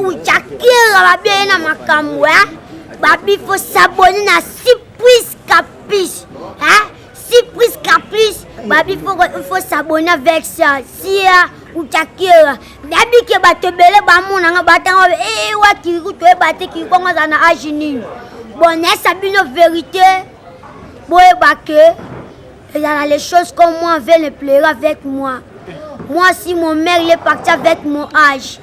Uchakira bien na makamwa. Babi faut s'abonner na Surprise Caprice. Hein? Surprise Caprice. Babi faut s'abonner avec ça. Si Uchakira. Dabi ke batebele ba mona nga batanga wa kiri to e batte ki ko nga na agini. Bon, ça bino vérité. Boye baké. Et dans les choses comme moi veulent pleurer avec moi. Moi si mon mère il est parti avec mon âge.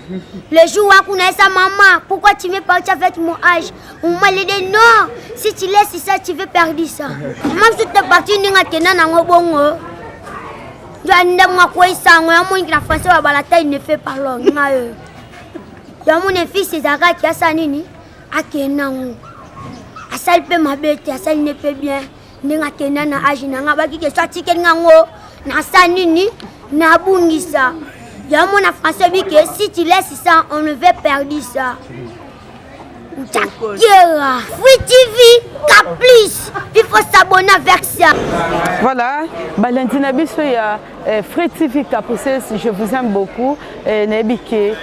Le jour où on connaît sa maman, pourquoi tu veux partir avec mon âge? On m'a dit non, si tu laisses ça, tu veux perdre ça. Même si tu es parti, tu n'as pas bon. Tu as une quoi ça, moi qui la français va la taille ne fait pas long. Il y a mon fils c'est Zara qui a ça nini, a kenan. A ça il peut m'abaisser, a ça il ne peut bien. Ninga kenan na âge na ba ki ke sorti ken ngango na ça nini. Nabungisa. Il y a mon français dit que si tu laisses ça, on ne va perdre ça. Free TV, Caprice. Il faut s'abonner avec ça. Voilà, Valentina Bisso, il y a Free TV Caprice, je vous aime beaucoup. Nebike,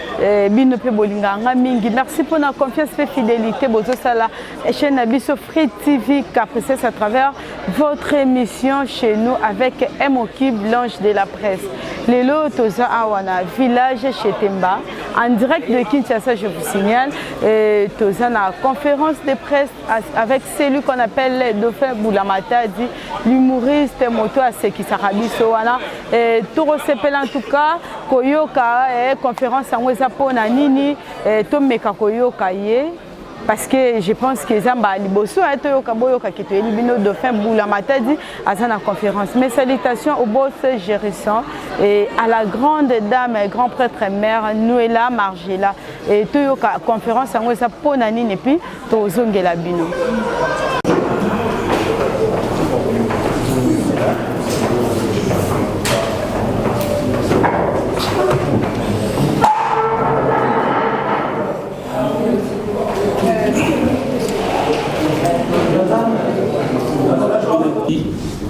Binope Bolinganga Mingi. Merci pour la confiance et fidélité. Bozo Sala, chaîne Bisso Free TV Caprice à travers votre émission chez nous avec Emoki Blanche de la presse. Les lots Toza Awana, village chez Temba, en direct de Kinshasa, je vous signale. Toza na conférence de presse avec celui qu'on appelle le Dauphin Boulamata, dit l'humoriste Moto Aseki Sarabiso wana. Tout recépel en tout cas, Koyoka conférence en Weza Pona Nini, Tomeka Koyoka ye. Parce que je pense que Zamba Liboso a été au Kaboyoka qui est éliminé de fin Boulamata dit à la conférence. Mes salutations au boss Gérisson et à la grande dame, grand prêtre mère Noëlla Margela et Toyoka conférence en Wesa Ponani et puis Tozongela Bino.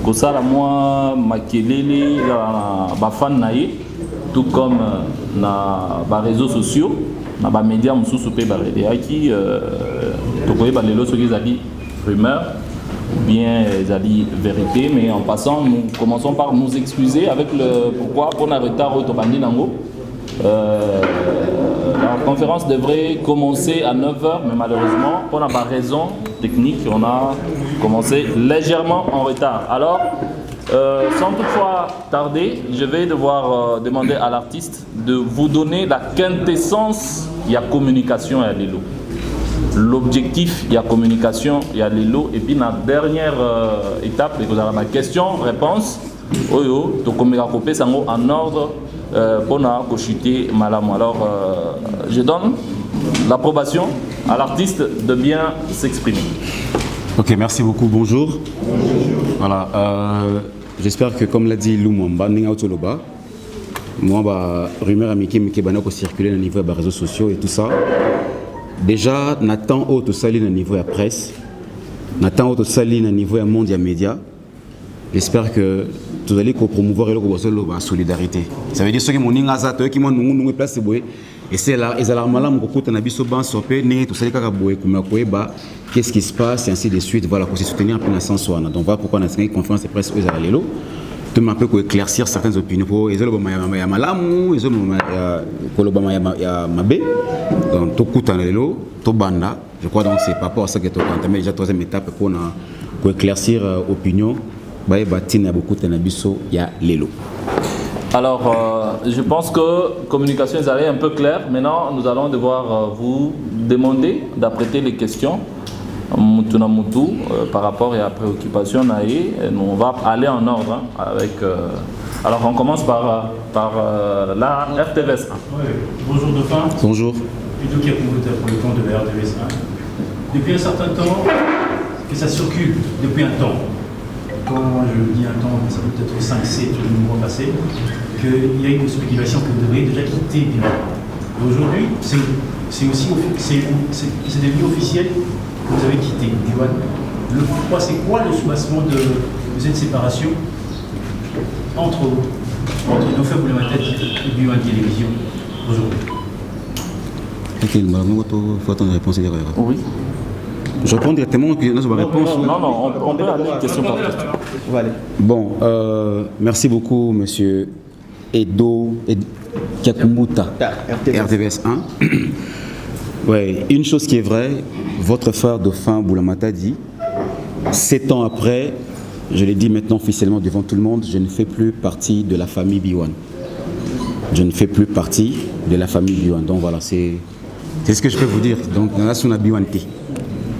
Kosala moi makelele ba fan naie tout comme na ba réseaux sociaux na ba médias mususu pe ba qui to koyeba lelo soki ezali rumeur ou bien ezali vérité, mais en passant nous commençons par nous excuser avec le pourquoi pour un retard au bandi nango. La conférence devrait commencer à 9h, mais malheureusement, pour la raison technique, on a commencé légèrement en retard. Alors, sans toutefois tarder, je vais devoir demander à l'artiste de vous donner la quintessence. Il y a communication et l'élo. L'objectif, il y a communication, il y a l'élo. Et puis, la dernière étape, vous avez ma question-réponse. Oyo, to communiquer en ordre. Pour chuter malam. Alors, je donne l'approbation à l'artiste de bien s'exprimer. Ok, merci beaucoup. Bonjour. Voilà. J'espère que, comme l'a dit Lou Mwamba, moi, rumeur américaine qui est circuler au niveau des réseaux sociaux et tout ça. Déjà, Nathan Haute Saline au niveau de la presse, Nathan Haute Saline au niveau du monde des médias. J'espère que vous allez promouvoir la solidarité. Ça veut dire que mon ingaza qui m'a nous place et c'est là ils allaient malam beaucoup de nabiso ban sopé né tout ça qu'est-ce qui se passe et ainsi de suite. Voilà pour se soutenir un peu dans sens donc voilà pourquoi on a une conférence de presse aux allélo tout un peu pour éclaircir certaines opinions pour ils ont ya malamu ils ont kolobama ya mabe donc tout coup en allélo tout banda. Je crois donc c'est par rapport à ça que tu as entamé déjà troisième étape pour éclaircir opinion. Alors, je pense que communication est un peu claire. Maintenant, nous allons devoir vous demander d'apprêter les questions par rapport à la préoccupation. On va aller en ordre avec. Alors, on commence par la RTVS 1. Oui. Bonjour Dauphin. Bonjour. Plutôt qui a pour le compte de la RTVS 1. Depuis un certain temps, que ça circule depuis un temps. Quand je dis un temps, ça peut être 5-7 mois passés, qu'il y a une spéculation que vous devriez déjà quitter Biwa. Aujourd'hui, c'est devenu officiel que vous avez quitté Biwa. Pourquoi c'est quoi le soubassement de cette séparation entre Dauphin Boulamata et Biwa Télévision aujourd'hui? Ok, il faut attendre la réponse derrière. Oui. Je réponds directement que nous avons la réponse. Non, on peut aller question par question. Bon, merci beaucoup, monsieur Edo Kakumuta, RTVS 1. Ouais, une chose qui est vraie, votre frère Dauphin Boulamata dit, 7 ans après, je l'ai dit maintenant officiellement devant tout le monde, je ne fais plus partie de la famille B1. Je ne fais plus partie de la famille B1. Donc voilà, c'est ce que je peux vous dire. Donc, on a son B1 T.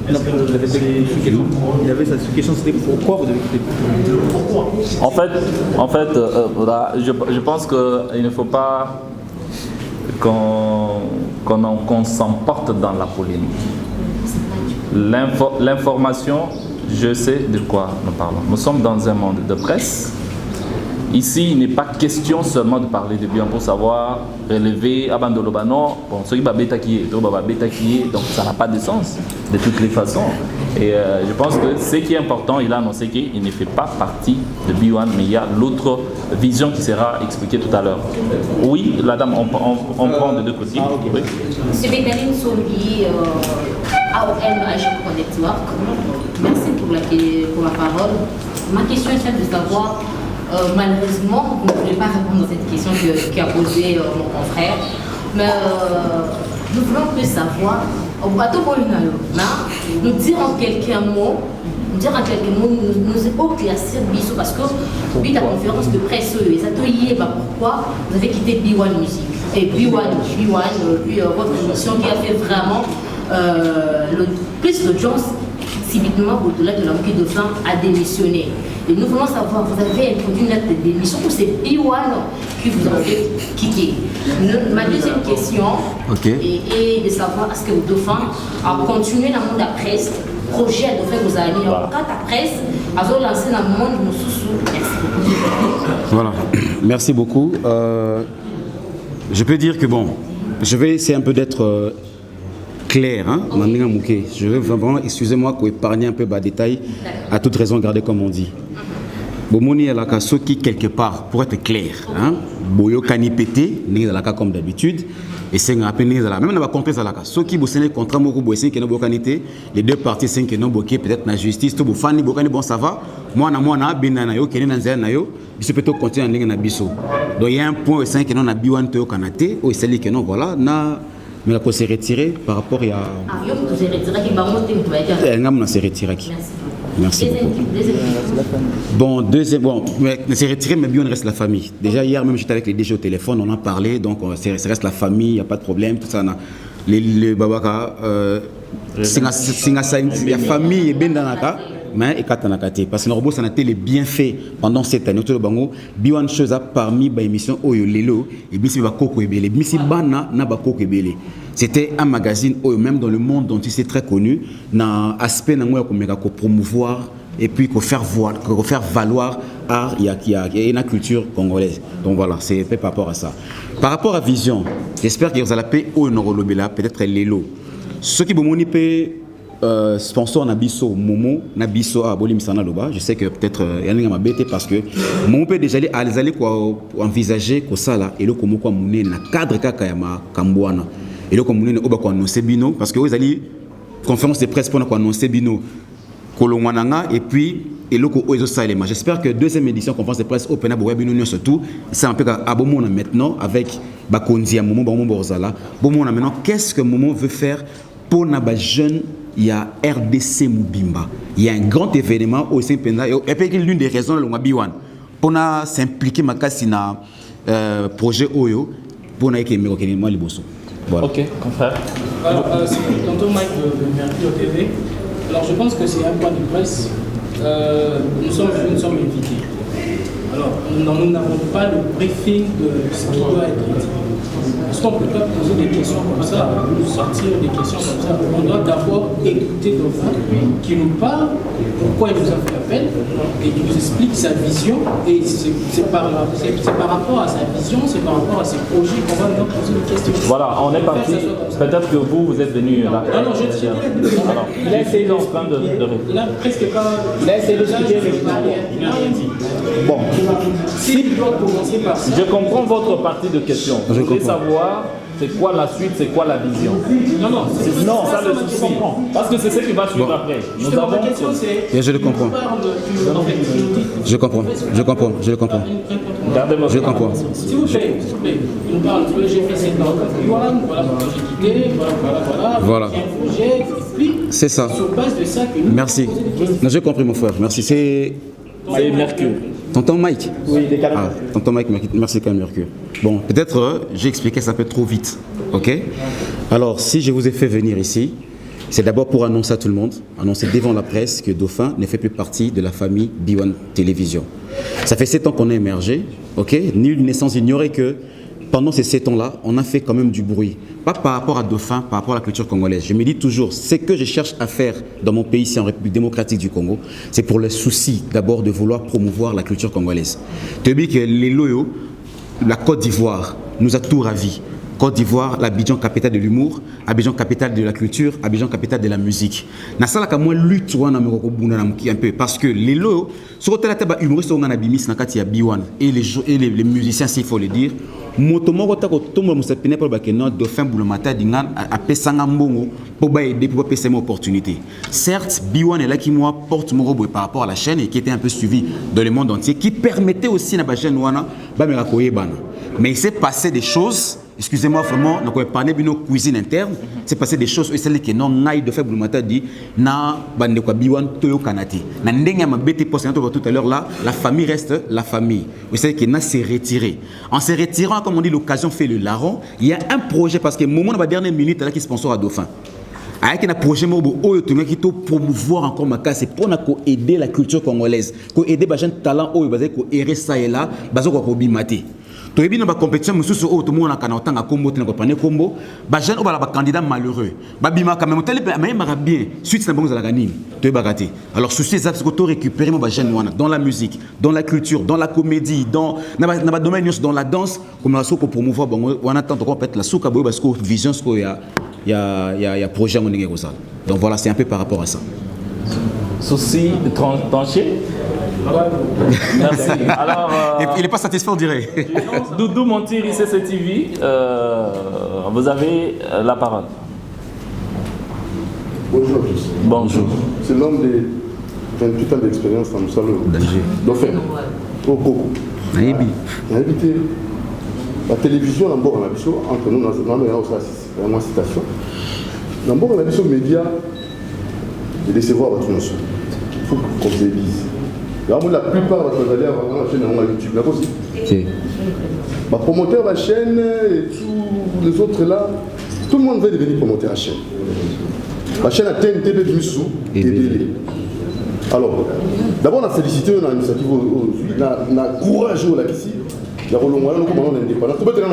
Il avait sa question, c'était pourquoi vous devez quitter? En fait, voilà, je pense qu'il ne faut pas qu'on s'emporte dans la polémique. L'information, je sais de quoi nous parlons. Nous sommes dans un monde de presse. Ici, il n'est pas question seulement de parler de bien pour savoir relever Abandolobano. Bon, ce qui va bêta qui est, donc ça n'a pas de sens de toutes les façons. Et je pense que ce qui est important, il a annoncé qu'il ne fait pas partie de B1, mais il y a l'autre vision qui sera expliquée tout à l'heure. Oui, la dame, on prend de deux côtés. Oui. Monsieur Bécaline Sombi, AOM Agir Network, merci pour la parole. Ma question est celle de savoir. Malheureusement, vous ne pouvez pas répondre à cette question qu'a posée mon confrère, mais nous voulons plus savoir, nous dire en quelques mots, nous éclaircir Bissou, parce que depuis la conférence de presse, les ateliers, pourquoi vous avez quitté B1 Music et B1, votre émission qui a fait vraiment plus d'audience. Subitement, au-delà de l'enquête de Dauphin a démissionné. Et nous voulons savoir, vous avez introduit une lettre de démission ou c'est B1 qui vous a fait quitter? Ma deuxième question est de savoir est-ce que le Dauphin a continué dans le monde de la presse, projet à Dauphin vous avez mis en cas de presse, a lancé dans le monde de sous. Merci beaucoup. Voilà, merci beaucoup. Je peux dire que bon, je vais essayer un peu d'être clair, hein, je veux vraiment, excusez-moi, pour épargner un peu de détails, à toute raison garder comme on dit. Bomoni alaka soki quelque part, pour être clair, hein, boyo kanipete, n'est alaka comme d'habitude, et c'est un appel n'est alaka. Même dans la compris alaka, soki bossene contrat moko bossene qui n'a pas kanité, les deux parties sont qui n'ont bloqué peut-être la justice, tout bofani bokani bon ça va, moi na bina na yo kene na nzela na yo, biso peut continuer en ligne na biso. Donc il y a un point au sein que non a biwan to kanate, ou c'est que non voilà na. Mais la s'est retiré par rapport à. Ah, vous s'est retiré qui Merci beaucoup. Bon, mais c'est retiré, mais bien on reste la famille. Déjà hier même j'étais avec les DG au téléphone, on en parlait, donc ça reste la famille, il n'y a pas de problème, tout ça. Les babaka, c'est la famille est bien dans la cas. Mais parce que nous avons les bienfaits pendant cette année. Biwan chose parmi les émissions Oyolelo et Bissi Bakoko Ebele. Bissi Bana na Bakoko Ebele. C'était un magazine même dans le monde dont il s'est très connu. Dans aspect qu'on promouvoir et puis qu'on faire valoir art et la culture congolaise. Donc voilà, c'est par rapport à ça. Par rapport à vision, j'espère que vous allez payer au Norolobela, peut-être Lelo. Ceux qui vont sponsor Nabiso Momo Nabiso à Bolimsana Loba, je sais que peut-être il y en a m'a bêté parce que mon peut déjà aller quoi envisager que ça là et le comme quoi mouné na cadre kaka ya ma kambwana et le comme mouné oba ko annoncer bino parce que vous allez conférence de presse pour annoncer bino kolongwananga et puis et le ko ozo salema. J'espère que deuxième édition conférence de presse open à bino surtout c'est un peu à Bomona maintenant avec Bakonzi à Momo Borzala. Bomona maintenant qu'est-ce que Momo veut faire pour na jeune. Il y a RDC Moubimba. Il y a un grand événement au Saint-Penda. Et puis l'une des raisons, le Biwan, pour s'impliquer dans le projet Oyo, pour nous aider à Liboso. Voilà. Ok, confrère. Alors, c'est tonton Mike de Mercure TV. Alors, je pense que c'est un point de presse. Nous sommes invités. Alors, nous n'avons pas le briefing de ce qui doit être dit. Parce qu'on ne peut pas poser des questions comme ça, nous sortir des questions comme ça. On doit d'abord écouter Dauphin qui nous parle, pourquoi il nous a fait appel, et qui nous explique sa vision. Et c'est par rapport à sa vision, c'est par rapport à ses projets qu'on va nous poser des questions. Voilà, on est parti. Peut-être que vous êtes venu là. Non, je dis. Il a essayé en train de il n'a presque pas. Il a essayé de expliquer, il n'a rien dit. Bon. Si il doit commencer par ça. Je comprends votre partie de question. Je voulais savoir c'est quoi la suite, c'est quoi la vision. Non, c'est ça le souci. Parce que c'est ce qui va suivre après. Nous avons... Ma question c'est... Et je le comprends. Je comprends. Je comprends. S'il vous plaît, il nous parle de j'ai fait 7 ans de Biwan, voilà pourquoi j'ai quitté, voilà. J'ai un projet, c'est ça. Sur base de ça que nous... Merci. Non, j'ai compris mon frère, merci. C'est Mercure. Tonton Mike. Oui, des canards. Tonton Mike, merci quand même Mercure. Bon, peut-être j'ai expliqué ça un peu trop vite, ok? Alors, si je vous ai fait venir ici, c'est d'abord pour annoncer à tout le monde, annoncer devant la presse que Dauphin ne fait plus partie de la famille B1 Télévision. Ça fait 7 ans qu'on a émergé, ok? Nul n'est sans ignorer que pendant ces 7 ans-là, on a fait quand même du bruit. Pas par rapport à Dauphin, par rapport à la culture congolaise. Je me dis toujours, ce que je cherche à faire dans mon pays, ici en République démocratique du Congo, c'est pour le souci d'abord de vouloir promouvoir la culture congolaise. Tu dis que les loyaux, la Côte d'Ivoire, nous a tout ravis. Côte d'Ivoire, l'Abidjan capitale de l'humour, Abidjan capitale de la culture, Abidjan capitale de la musique. Na sala ka moi lutte wana meko buna un peu parce que les loyaux, sur côté la table humoriste on a bimis na kati ya B1 et les musiciens s'il faut le dire. Motomo kota ko tomba musapine pour bakena Dauphin Boulomata dingan a pesanga mbongo pour ba aider pour passer une opportunité. Certes, B1 est là qui moi porte mon robot par rapport à la chaîne et qui était un peu suivi dans le monde entier qui permettait aussi na ba chaîne wana ba mera koyebana. Mais il s'est passé des choses, excusez-moi vraiment, donc on va parler de nos cuisines internes, c'est passé des choses, et celles qui n'ont pas de faible matin dit, na bande quoi biwan toyo kanati. Na ndenga ma bête poste tout à l'heure là, la famille reste la famille. Vous savez qu'il n'a s'est retiré. En se retirant, comme on dit, l'occasion fait le larron. Il y a un projet parce que moment de la dernière minute là qui sponsor à Dauphin. Avec un projet qui promouvoir encore ma case, c'est pour aider la culture congolaise, pour aider les jeunes talents pour aider ça et là, pour bimater. Tu as vu dans la compétition, tout le monde a un combo, tu as un combo. Les jeunes ont un candidat malheureux. Bima quand même, bien. Suite, c'est un bon gagner. Tu as raté. Alors, souci, c'est que tu récupérer les jeunes dans la musique, dans la culture, dans la comédie, dans le domaine, dans la danse, comme on a pour promouvoir, on attend qu'on peut être la souka parce que vision, il y a projet mon négocié. Donc voilà, c'est un peu par rapport à ça. Souci tranché. Merci. Alors, il n'est pas satisfait, on dirait. Doudou Montir, ICCTV, vous avez la parole. Bonjour à tous. Bonjour. C'est l'homme de 28 ans d'expérience en Moussalo. Dauphin. Au Coco. Naïbi. Naïbi. La télévision, d'abord, on a vu entre nous, on a aussi une citation. D'abord, on a vu sur les médias de décevoir votre notion. Il faut qu'on se dise. La plupart de la chaîne YouTube, là aussi. Les promoteurs de la chaîne et tous les autres là, tout le monde veut devenir promoteur de la chaîne. La chaîne a TNT de Missou et Délé. Alors, d'abord, on a félicité l'initiative aujourd'hui, on a courage là ici. Il y a un moyen de comment on est indépendant. Tout le monde est là.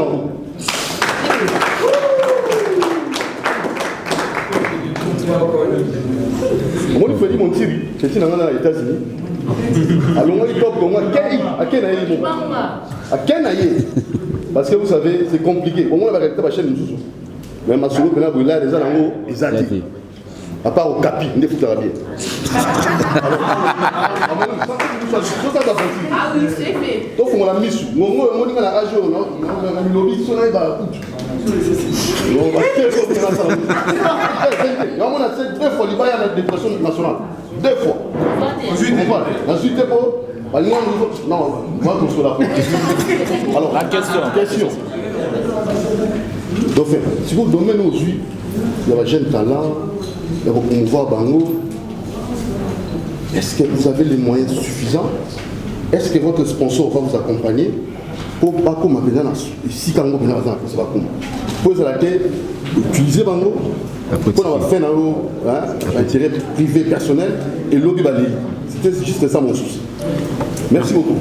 Moi, il faut dire mon Thierry, c'est dans les États-Unis. Alors, moi, il faut parce que vous savez, c'est compliqué. Au moins, on va arrêter la chaîne. Mais ma soeur, les gens en haut, ils ont à part au capi, on est foutu à bien. Ah oui, c'est fait. Donc, on a mis sur. On a la radio, on a mis lobby, on a mis on a fait 2 fois, il va y avoir la dépression nationale. 2 fois. Ensuite, non, moi, je suis là. Alors, la question. Dauphin, si vous donnez aujourd'hui, il y a des jeunes talents, il y a promouvoir Bango. Est-ce que vous avez les moyens suffisants? Est-ce que votre sponsor va vous accompagner pour pas comme ici quand on va faire ça pour la tête utiliser Bango pour faire un intérêt privé personnel et lobby balai. C'était juste ça mon souci. Merci beaucoup.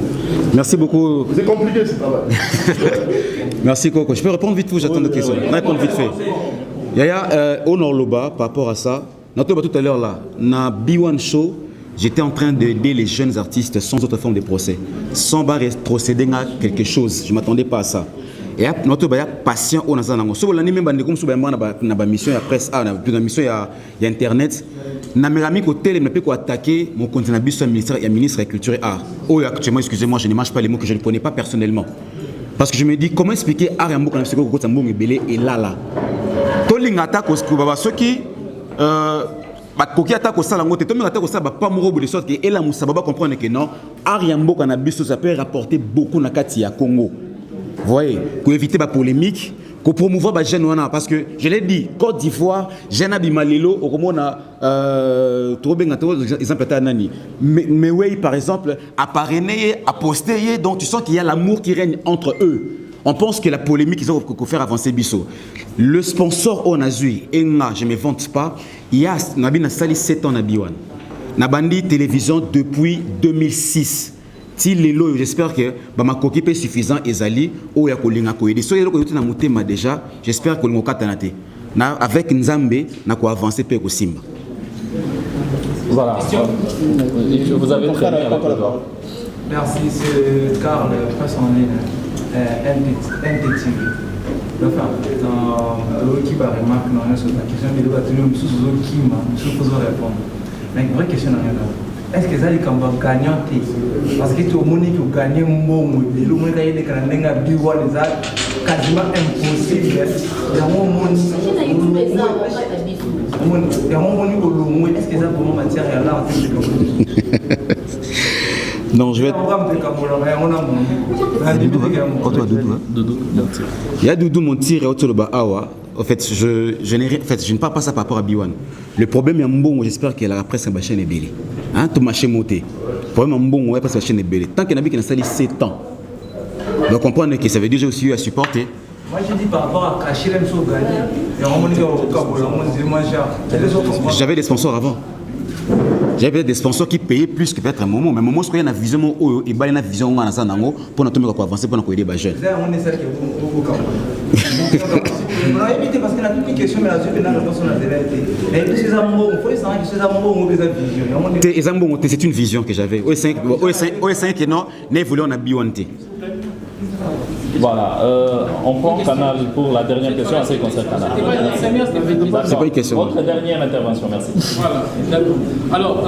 Merci beaucoup. C'est compliqué ce travail. Merci Coco. Je peux répondre vite fait, j'attends des questions. On répond vite fait. Yaya, Honor Loba, par rapport à ça, tout à l'heure là, dans B1 Show, j'étais en train d'aider les jeunes artistes sans autre forme de procès, sans procéder à quelque chose. Je ne m'attendais pas à ça. Et notre patient on a ça nango. So l'année même comme so na mission ya presse na mission ya internet. Na merami ko télé ne peut quoi attaquer mon compte na biso ministre de la culture et art. Oh actuellement excusez-moi, je ne mange pas les mots que je ne connais pas personnellement. Parce que je me dis, comment expliquer Ariambo quand c'est que Mbongo Belé et là. Tolingata Koskouba, ceux qui. Koki attaque au salango, tu attaque au sababa, pas mourir de sorte que et la Moussababa comprendre que non, Ariambo cannabis, ça peut rapporter beaucoup na Katia Congo. Vous voyez, pour éviter la polémique, pour promouvoir les jeunes, parce que je l'ai dit, Côte d'Ivoire, Jeanne Abimalelo, au moment trop bien, exemple, mais oui, par exemple, à parrainer, à poster, donc tu sens qu'il y a l'amour qui règne entre eux. On pense que la polémique, ils ont faire avancer Bissot. Le sponsor on a eu, et je ne me vante pas, il y a Nabina Sali 7 ans à Biwan. Nabandi télévision depuis 2006. Si les lots, j'espère que ma coquille est suffisant et Zali, ou ya kolinga koyede. So yelo koyote na mutema déjà, j'espère que l'on katanate. Na avec Nzambe, na ko avancer pe ko simba. Voilà. Vous avez très bien. Merci, c'est Karl, presse en ligne. NTTV. Enfin, dans l'équipe a remarqué sur la question, mais il doit tenir une sous-zone qui m'a répondre. Mais une vraie question, est-ce que ça est quand même gagnant? Parce que tout le monde qui gagne un bon modèle, le monde qui a des canadiens biwa les a quasiment impossible. Il y a un monde est-ce que ça vraiment matière à l'art? Non, je vais être... Il y a Doudou mon tir et Otoloba Awa. En fait, je ne parle pas ça par rapport à Biwan. Le problème est bon, j'espère que la presse est chaîne belé. Hein, tout marché monté. Le problème est bon, parce que la chaîne est belé. Tant qu'il y en a qui ont installé 7 ans. Donc comprendre que ça veut dire que j'ai aussi eu à supporter. Moi je dis par rapport à cacher les choses gagnées. J'avais des sponsors avant. J'avais des sponsors qui payaient plus que peut-être un moment. Mais un moment, il y a une vision et il y a une vision pour nous avancer, pour nous aider les jeunes. Parce que la toute question, mais la c'est une vision que j'avais. O5 non, ne voulons na biwanté. Voilà, on prend Canal pour la dernière question, assez concerne Canal. C'est pas une question. Votre dernière intervention, merci. Voilà, d'accord. Alors,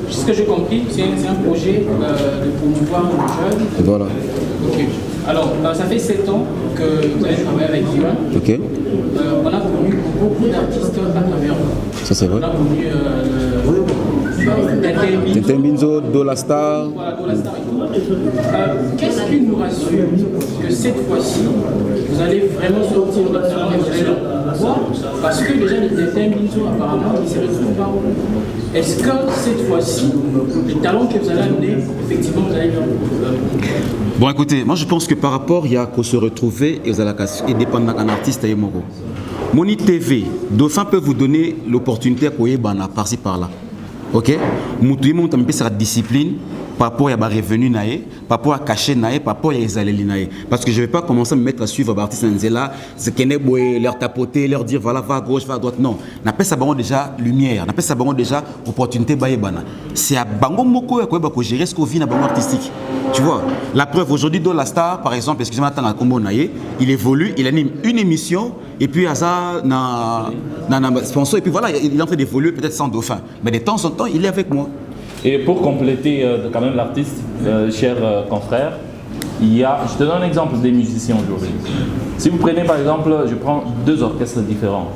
ce que j'ai compris, c'est un projet de promouvoir les jeunes. Voilà. Ok. Alors, ça fait 7 ans que vous avez travaillé avec Diwan. Ok. On a connu beaucoup d'artistes à travers. Ça c'est vrai. On a connu Tintin Binzo, Dola Star. Voilà, Dola Star et tout. Qu'est-ce qui nous rassure que cette fois-ci, vous allez vraiment sortir votre talent et vous allez le voir? Parce que déjà, les Tintin Binzo, apparemment, ils ne se retrouvent pas. Est-ce que cette fois-ci, les talents que vous allez amener, effectivement, vous allez le voir? Bon, écoutez, moi je pense que par rapport, il y a qu'à se retrouver et dépendre d'un artiste et Moro. Moni TV, Dauphin peut vous donner l'opportunité à courir par-ci par-là. Ok? Moutouye monte un peu sa discipline par rapport à la revenu, par rapport à cacher, par rapport à Ezaleli. Parce que je ne vais pas commencer à me mettre à suivre l'artiste Nzela, leur tapoter, leur dire voilà, va à gauche, va à droite. Non. On appelle ça déjà lumière, on appelle ça déjà opportunité. C'est à Bango Moko pour gérer ce qu'on vit dans le bango artistique. Tu vois, la preuve aujourd'hui, dans la star, par exemple, excusez-moi, il évolue, il anime une émission, et puis à ça, sponsor, et puis voilà, il est en train d'évoluer peut-être sans Dauphin. Mais de temps en temps, il est avec moi. Et pour compléter quand même l'artiste, cher confrère, il y a, je te donne un exemple des musiciens aujourd'hui. Si vous prenez par exemple, je prends 2 orchestres différents.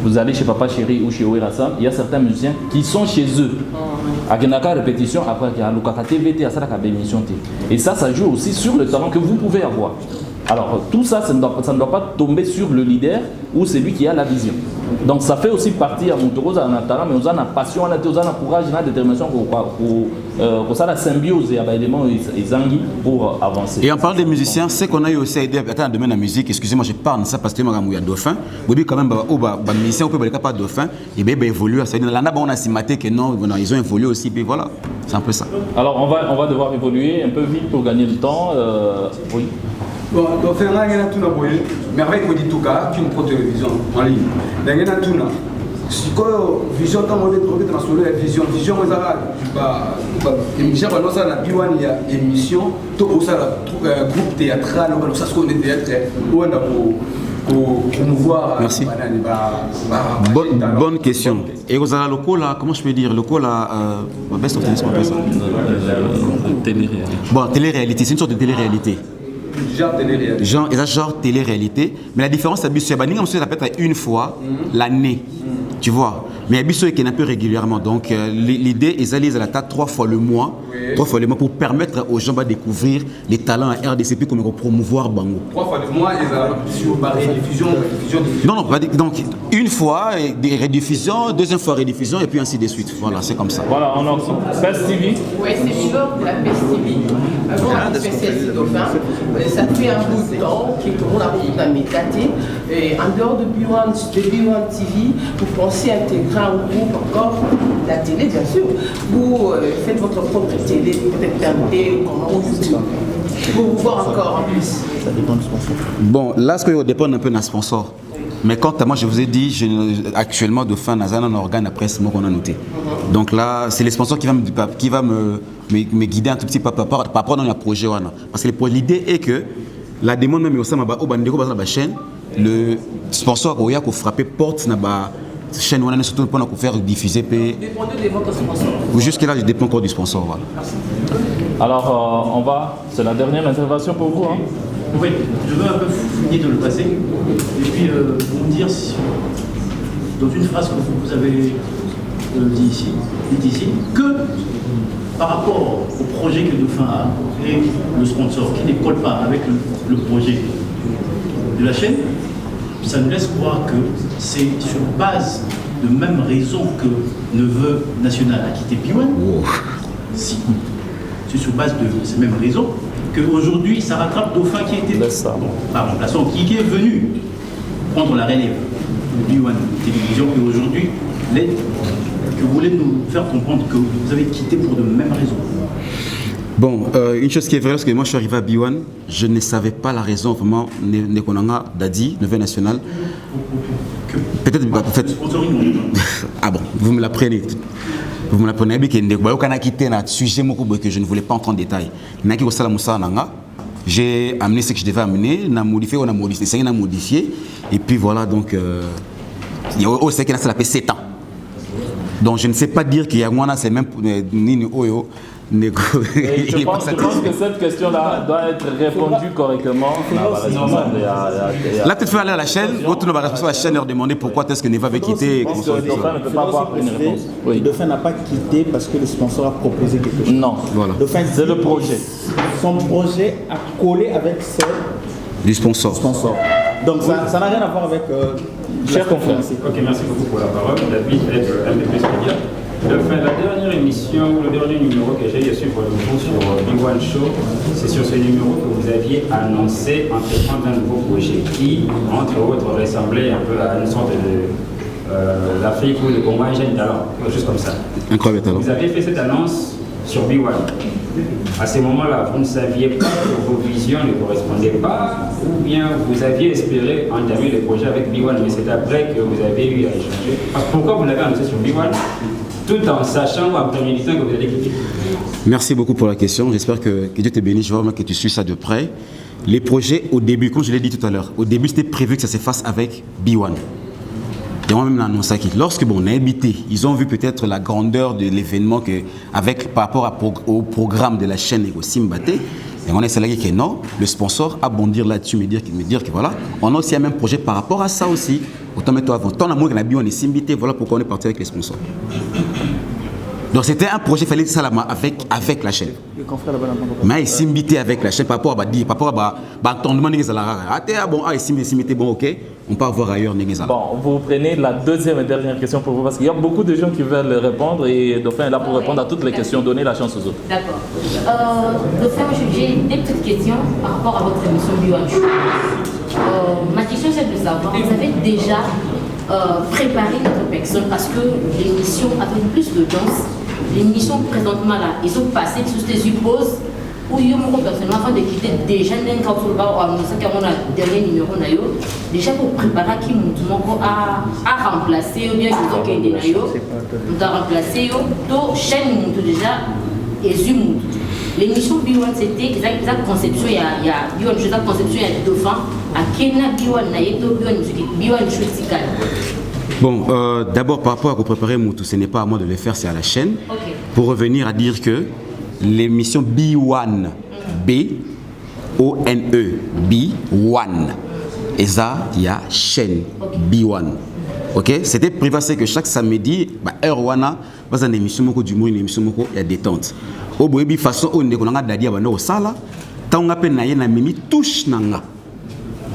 Vous allez chez Papa Chéri ou chez Ouirassa, il y a certains musiciens qui sont chez eux. À Genaka répétition, après il y a Lukaka TVT, à Saraka émission. Et ça joue aussi sur le talent que vous pouvez avoir. Alors tout ça, ça ne doit pas tomber sur le leader ou celui qui a la vision. Donc ça fait aussi partie à mon tour, à notre talent, mais on a la passion, on a le courage, on a la détermination pour ça, la symbiose et l'élément pour avancer. Et en parlant des musiciens, c'est qu'on a eu aussi aidé à domaine de la musique. Excusez-moi, je parle de ça parce que il y a Dauphin. Vous dites quand même, les musiciens, on peut pas Dauphin, et bien évoluer. Là, on a simaté que non, ils ont évolué aussi, puis voilà, c'est un peu ça. Alors on va devoir évoluer un peu vite pour gagner le temps. Oui. Bon, donc faire là, il y a tout le monde. Mais avec vous dites tout cas, une pro-télévision en ligne. Il y a tout là. Si quoi, vision, quand on est trouvé transformé la vision, on a émission, on a la biwan, il y a émission, tout ça, groupe théâtral, on a ça, ce qu'on est théâtre, on a pour promouvoir. Merci. Bonne question. Et vous avez le call là, comment je peux dire, le call là, best of tennis, on appelle ça. Télé-réalité. Bon, télé-réalité, c'est une sorte de télé-réalité. genre télé-réalité. Genre télé-réalité. Mais la différence, c'est que ça peut être une fois l'année. Tu vois. Mais Abisso est un peu régulièrement. Donc l'idée est d'aller à la table 3 fois le mois. 3 fois le mois pour permettre aux gens de découvrir les talents à RDC puis comme promouvoir Bango. 3 fois le mois, ils ont sur rediffusion. Non, donc une fois des rediffusions, deuxième fois rediffusion et puis ainsi de suite. Voilà, c'est comme ça. Voilà, on a PES TV. Oui, c'est Milord de la PES TV. Avant la spécialité Dauphin, ça fait un bout de temps que tout le monde a beaucoup d'amitié. Et en dehors de B1 TV, vous pensez intégrer un groupe encore, la télé bien sûr. Vous faites votre propre télé, peut-être TNT, comment vous pour vous voir encore en plus. Ça dépend du sponsor. Bon, là, ce que dépend un peu d'un sponsor. Mais quant à moi, je vous ai dit, actuellement, Dauphin n'a un organe après ce mot qu'on a noté. Donc là, c'est les sponsors qui va me guider un tout petit peu par rapport à notre projet. Parce que l'idée est que la demande même au sein de la chaîne, le sponsor qui a frappé porte dans la chaîne, on a surtout pour faire diffuser. Dépendez de votre sponsor. Jusque-là, je dépends encore du sponsor. Voilà. Alors, c'est la dernière intervention pour vous. Hein? Oui, je veux un peu fouiller dans le passé et puis vous me dire si, dans une phrase que vous avez dit ici, que par rapport au projet que Dauphin a et le sponsor qui ne colle pas avec le projet de la chaîne, ça nous laisse croire que c'est sur base de même raison que Neveu National a quitté B1. Si, c'est sur base de ces mêmes raisons qu'aujourd'hui ça rattrape Dauphin qui était remplaçant, qui est venu prendre la relève de B1 Télévision et aujourd'hui que vous voulez nous faire comprendre que vous avez quitté pour de mêmes raisons. Bon, une chose qui est vraie, parce que moi je suis arrivé à B1, je ne savais pas la raison vraiment Nekonanga Dadi, Neveu National. Peut-être. Ah bon, vous me l'apprenez. Vous me l'apprenez bien que quitté un sujet que je ne voulais pas entrer en détail. J'ai amené ce que je devais amener, on a modifié, et puis voilà, donc il y a c'est qu'il a fait 7 ans. Donc je ne sais pas dire qu'il y a moi c'est même ni Oyo. Je pense que cette question-là doit être répondue correctement. Là, peut-être aller à la chaîne, votre responsable de la chaîne leur demander pourquoi est-ce que Neva avait quitté. Dauphin ne peut pas avoir une réponse. Oui. Dauphin n'a pas quitté parce que le sponsor a proposé quelque chose. Non, voilà. C'est le projet. Son projet a collé avec celle du sponsor. Donc ça n'a rien à voir avec chers confrères. Ok, merci beaucoup pour la parole. David, MPP Media. La dernière émission, le dernier numéro que j'ai reçu pour le moment sur B1 Show, c'est sur ce numéro que vous aviez annoncé entreprendre un nouveau projet qui, entre autres, ressemblait un peu à une sorte de l'Afrique ou le Congo, un jeune talent, quelque chose comme ça. Incroyable talent. Vous avez fait cette annonce sur B1. À ce moment-là, vous ne saviez pas que vos visions ne correspondaient pas, ou bien vous aviez espéré entamer le projet avec B1, mais c'est après que vous avez eu à échanger. Pourquoi vous l'avez annoncé sur B1 tout en sachant ou en préméditant que vous allez quitter? Merci beaucoup pour la question. J'espère que Dieu te bénisse. Je vois vraiment que tu suis ça de près. Les projets, au début, comme je l'ai dit tout à l'heure, au début, c'était prévu que ça se fasse avec B1. Et moi-même, j'ai annoncé qu'il. Lorsque on a habité, ils ont vu peut-être la grandeur de l'événement par rapport au programme de la chaîne et au Simbaté. Et on est salarié que non, le sponsor a bondir là-dessus, me dire que voilà, on a aussi un même projet par rapport à ça aussi. Autant mettre avant. Tant d'amour qu'on a bien, on est Simbité, voilà pourquoi on est parti avec les sponsors. Donc c'était un projet, il fallait ça avec la chaîne. Mais Simbité avec la chaîne par rapport à l'entendement de la bon, Simbité, bon, ok, on peut avoir ailleurs. Bon, vous prenez la deuxième et dernière question pour vous, parce qu'il y a beaucoup de gens qui veulent répondre et Dauphin est là pour répondre à toutes les questions, donner la chance aux autres. D'accord. Dauphin, j'ai des petites questions par rapport à votre émission B1 Show. Ma question c'est de savoir, vous avez déjà préparé notre personne parce que l'émission a fait plus de danse. L'émission présentement là, ils sont passés sur ces supposes où ils ont personnellement avant de quitter déjà d'un cas sur le bas, le dernier numéro déjà pour préparer qui nous à remplacer ou bien nous a remplacé to chaîne déjà et zoom. L'émission B1 c'était exact conception il y a B1 chose conception il y a Dauphin à Kenya B1 na yeto B1 chose. Bon, d'abord par rapport à vous préparer Moutou, ce n'est pas à moi de le faire, c'est à la chaîne. Okay. Pour revenir à dire que l'émission B1B, B-O-N-E, B1. Et ça, il y a chaîne B1. Ok? C'était privacy que chaque samedi, heure wana, dans une émission d'humour, une émission il y a détente. Au bout de façon, on est qu'on a d'ailleurs au sala, tant on a peine na mimi touche nanga.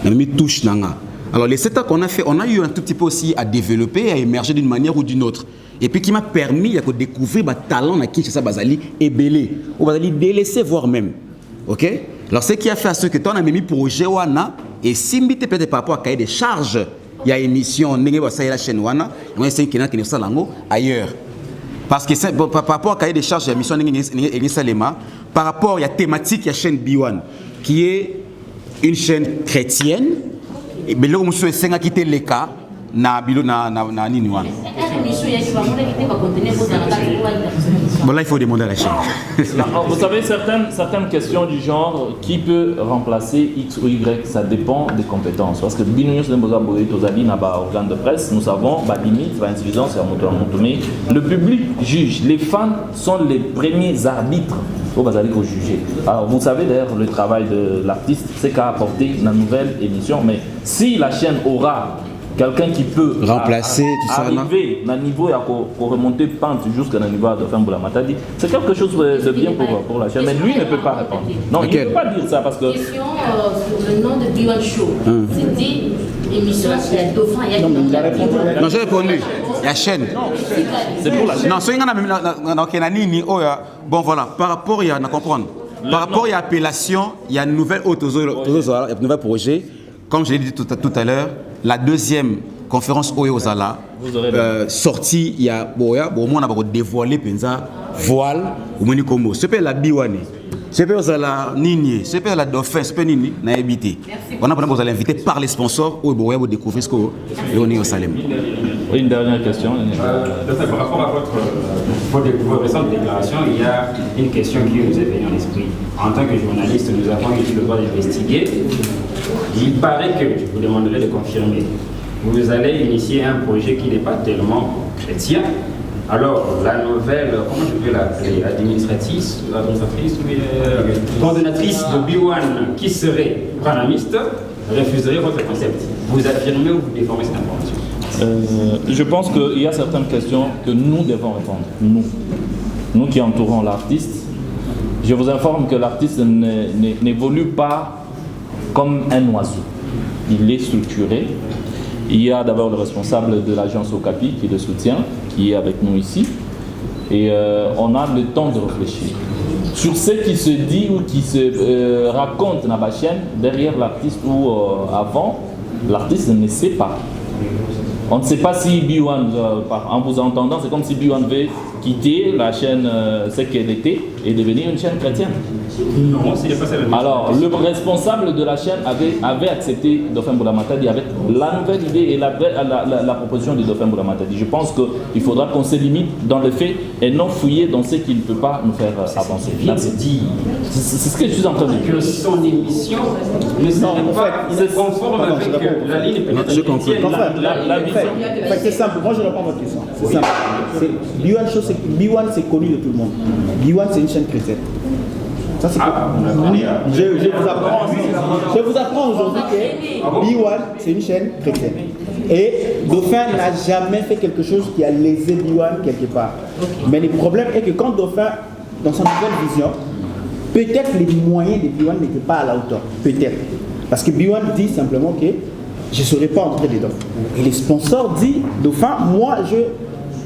Na mimi touche nanga. Alors les 7 ans qu'on a fait, on a eu un tout petit peu aussi à développer, à émerger d'une manière ou d'une autre. Et puis qui m'a permis de découvrir le talent à Kinshasa Bazali et Belé. Ou Bazali délaisser voir même. Ok? Alors ce qui a fait à ce que tu as mis projet wana et si peut-être par rapport à cahier des charges, il y a émission, la chaîne wana, on a essayé de ça ailleurs. Parce que par rapport à cahier des charges, il y a émission par rapport à la thématique, il y a chaîne B1 qui est une chaîne chrétienne. Et bien là, on a quitté les cas. Bon, là, il faut demander à la chaîne. Vous savez, certaines questions du genre, qui peut remplacer X ou Y, ça dépend des compétences. Parce que organe de presse, nous savons, limite, insuffisance, le public juge. Les fans sont les premiers arbitres. Juger. Alors, vous savez d'ailleurs, le travail de l'artiste, c'est qu'à apporter une nouvelle émission. Mais si la chaîne aura quelqu'un qui peut remplacer tout ça, arriver à un niveau et remonter pente jusqu'à un niveau de Fembula Matadi, c'est quelque chose de bien pour la chaîne. Mais lui ne peut pas répondre. Non, il ne peut pas dire ça parce que. Question sur le nom de B1 Show. C'était émission, il y a Dauphin, il y a Non, j'ai répondu. La chaîne. C'est pour la chaîne. Non, bon voilà, par rapport, il y a à comprendre. Par rapport à l'appellation, il y a une nouvelle un nouvel projet. Comme je l'ai dit tout à l'heure, la deuxième conférence Oyozala sortie, il y a on a dévoilé Penza voile ou Monikomo. Ce peut la Biwane, ce peut la Nini, ce peut la Dauphin, ce peut Nini, n'a habité. On a besoin de l'inviter par les sponsors ou pour découvrir ce qu'on est au Salem. Une dernière question. Par rapport à vos récentes déclarations, il y a une question qui nous est venue à l'esprit. En tant que journaliste, nous avons eu le droit d'investiguer. Il paraît que, je vous demanderai de confirmer, vous allez initier un projet qui n'est pas tellement chrétien. Alors, la nouvelle, comment je peux l'appeler, administratrice coordonnatrice de B1 qui serait panamiste, refuserait votre concept. Vous affirmez ou vous déformez cette information? Je pense qu'il y a certaines questions que nous devons répondre. Nous qui entourons l'artiste. Je vous informe que l'artiste n'évolue pas comme un oiseau. Il est structuré. Il y a d'abord le responsable de l'agence Okapi qui le soutient, qui est avec nous ici. Et on a le temps de réfléchir. Sur ce qui se dit ou qui se raconte dans la chaîne, derrière l'artiste ou avant, l'artiste ne sait pas. On ne sait pas si B1, en vous entendant, c'est comme si B1 veut quitter la chaîne, ce qu'elle était, et devenir une chaîne chrétienne. Non, c'est pas ça. Alors, le responsable de la chaîne avait accepté Dauphin Boulamatadi avec la nouvelle idée et la proposition de Dauphin Boulamatadi. Je pense qu'il faudra qu'on se limite dans le fait et non fouiller dans ce qui ne peut pas nous faire avancer. C'est ce que je suis en train de dire. Que son émission ne serait pas conforme avec la ligne pénitentiaire. Je comprends. C'est simple, moi je réponds à votre question. C'est simple. B1 c'est connu de tout le monde. B1 c'est une chaîne chrétienne. Ça c'est je vous apprends aujourd'hui que B1 c'est une chaîne chrétienne. Et Dauphin n'a jamais fait quelque chose qui a lésé B1 quelque part. Mais le problème est que quand Dauphin, dans sa nouvelle vision, peut-être les moyens de B1 n'étaient pas à la hauteur. Peut-être. Parce que B1 dit simplement que je ne serai pas entré dedans. Et les sponsors disent, Dauphin, moi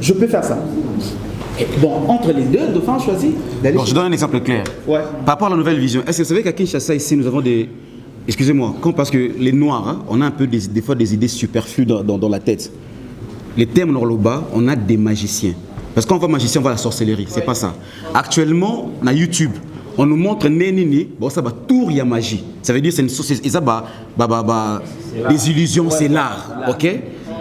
je peux faire ça. Et bon, entre les deux, Dauphin choisit d'aller... Bon, je donne un exemple clair. Ouais. Par rapport à la nouvelle vision, est-ce que vous savez qu'à Kinshasa, ici, nous avons des... Excusez-moi, parce que les Noirs, hein, on a un peu des fois des idées superflues dans la tête. Les termes Norloba, on a des magiciens. Parce qu'on voit magicien, on voit la sorcellerie. C'est pas ça. Actuellement, on a YouTube. On nous montre Nénini, bon ça va tour, il y a magie. Ça veut dire c'est une société, des illusions, c'est l'art, ok?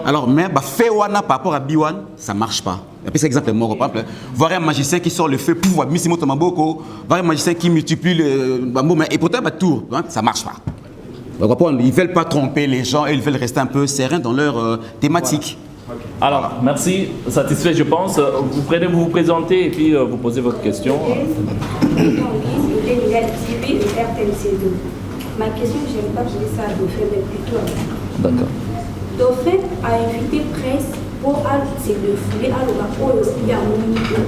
Alors, mais Féwana par rapport à B1, ça marche pas. Et puis c'est exemple par exemple, voir un magicien qui sort le feu, pouvoir Missimo Tomaboko, voir un magicien qui multiplie le bambou, et pourtant tour, ça marche pas. Ils veulent pas tromper les gens, ils veulent rester un peu sereins dans leur thématique. Voilà. Alors, merci, satisfait je pense. Vous prenez, vous présentez et puis vous posez votre question. Ma question, je n'aime pas poser ça à Dauphin, mais plutôt à vous. D'accord. Dauphin a invité presse pour c'est de fouler à l'Ogapo et aussi à Monique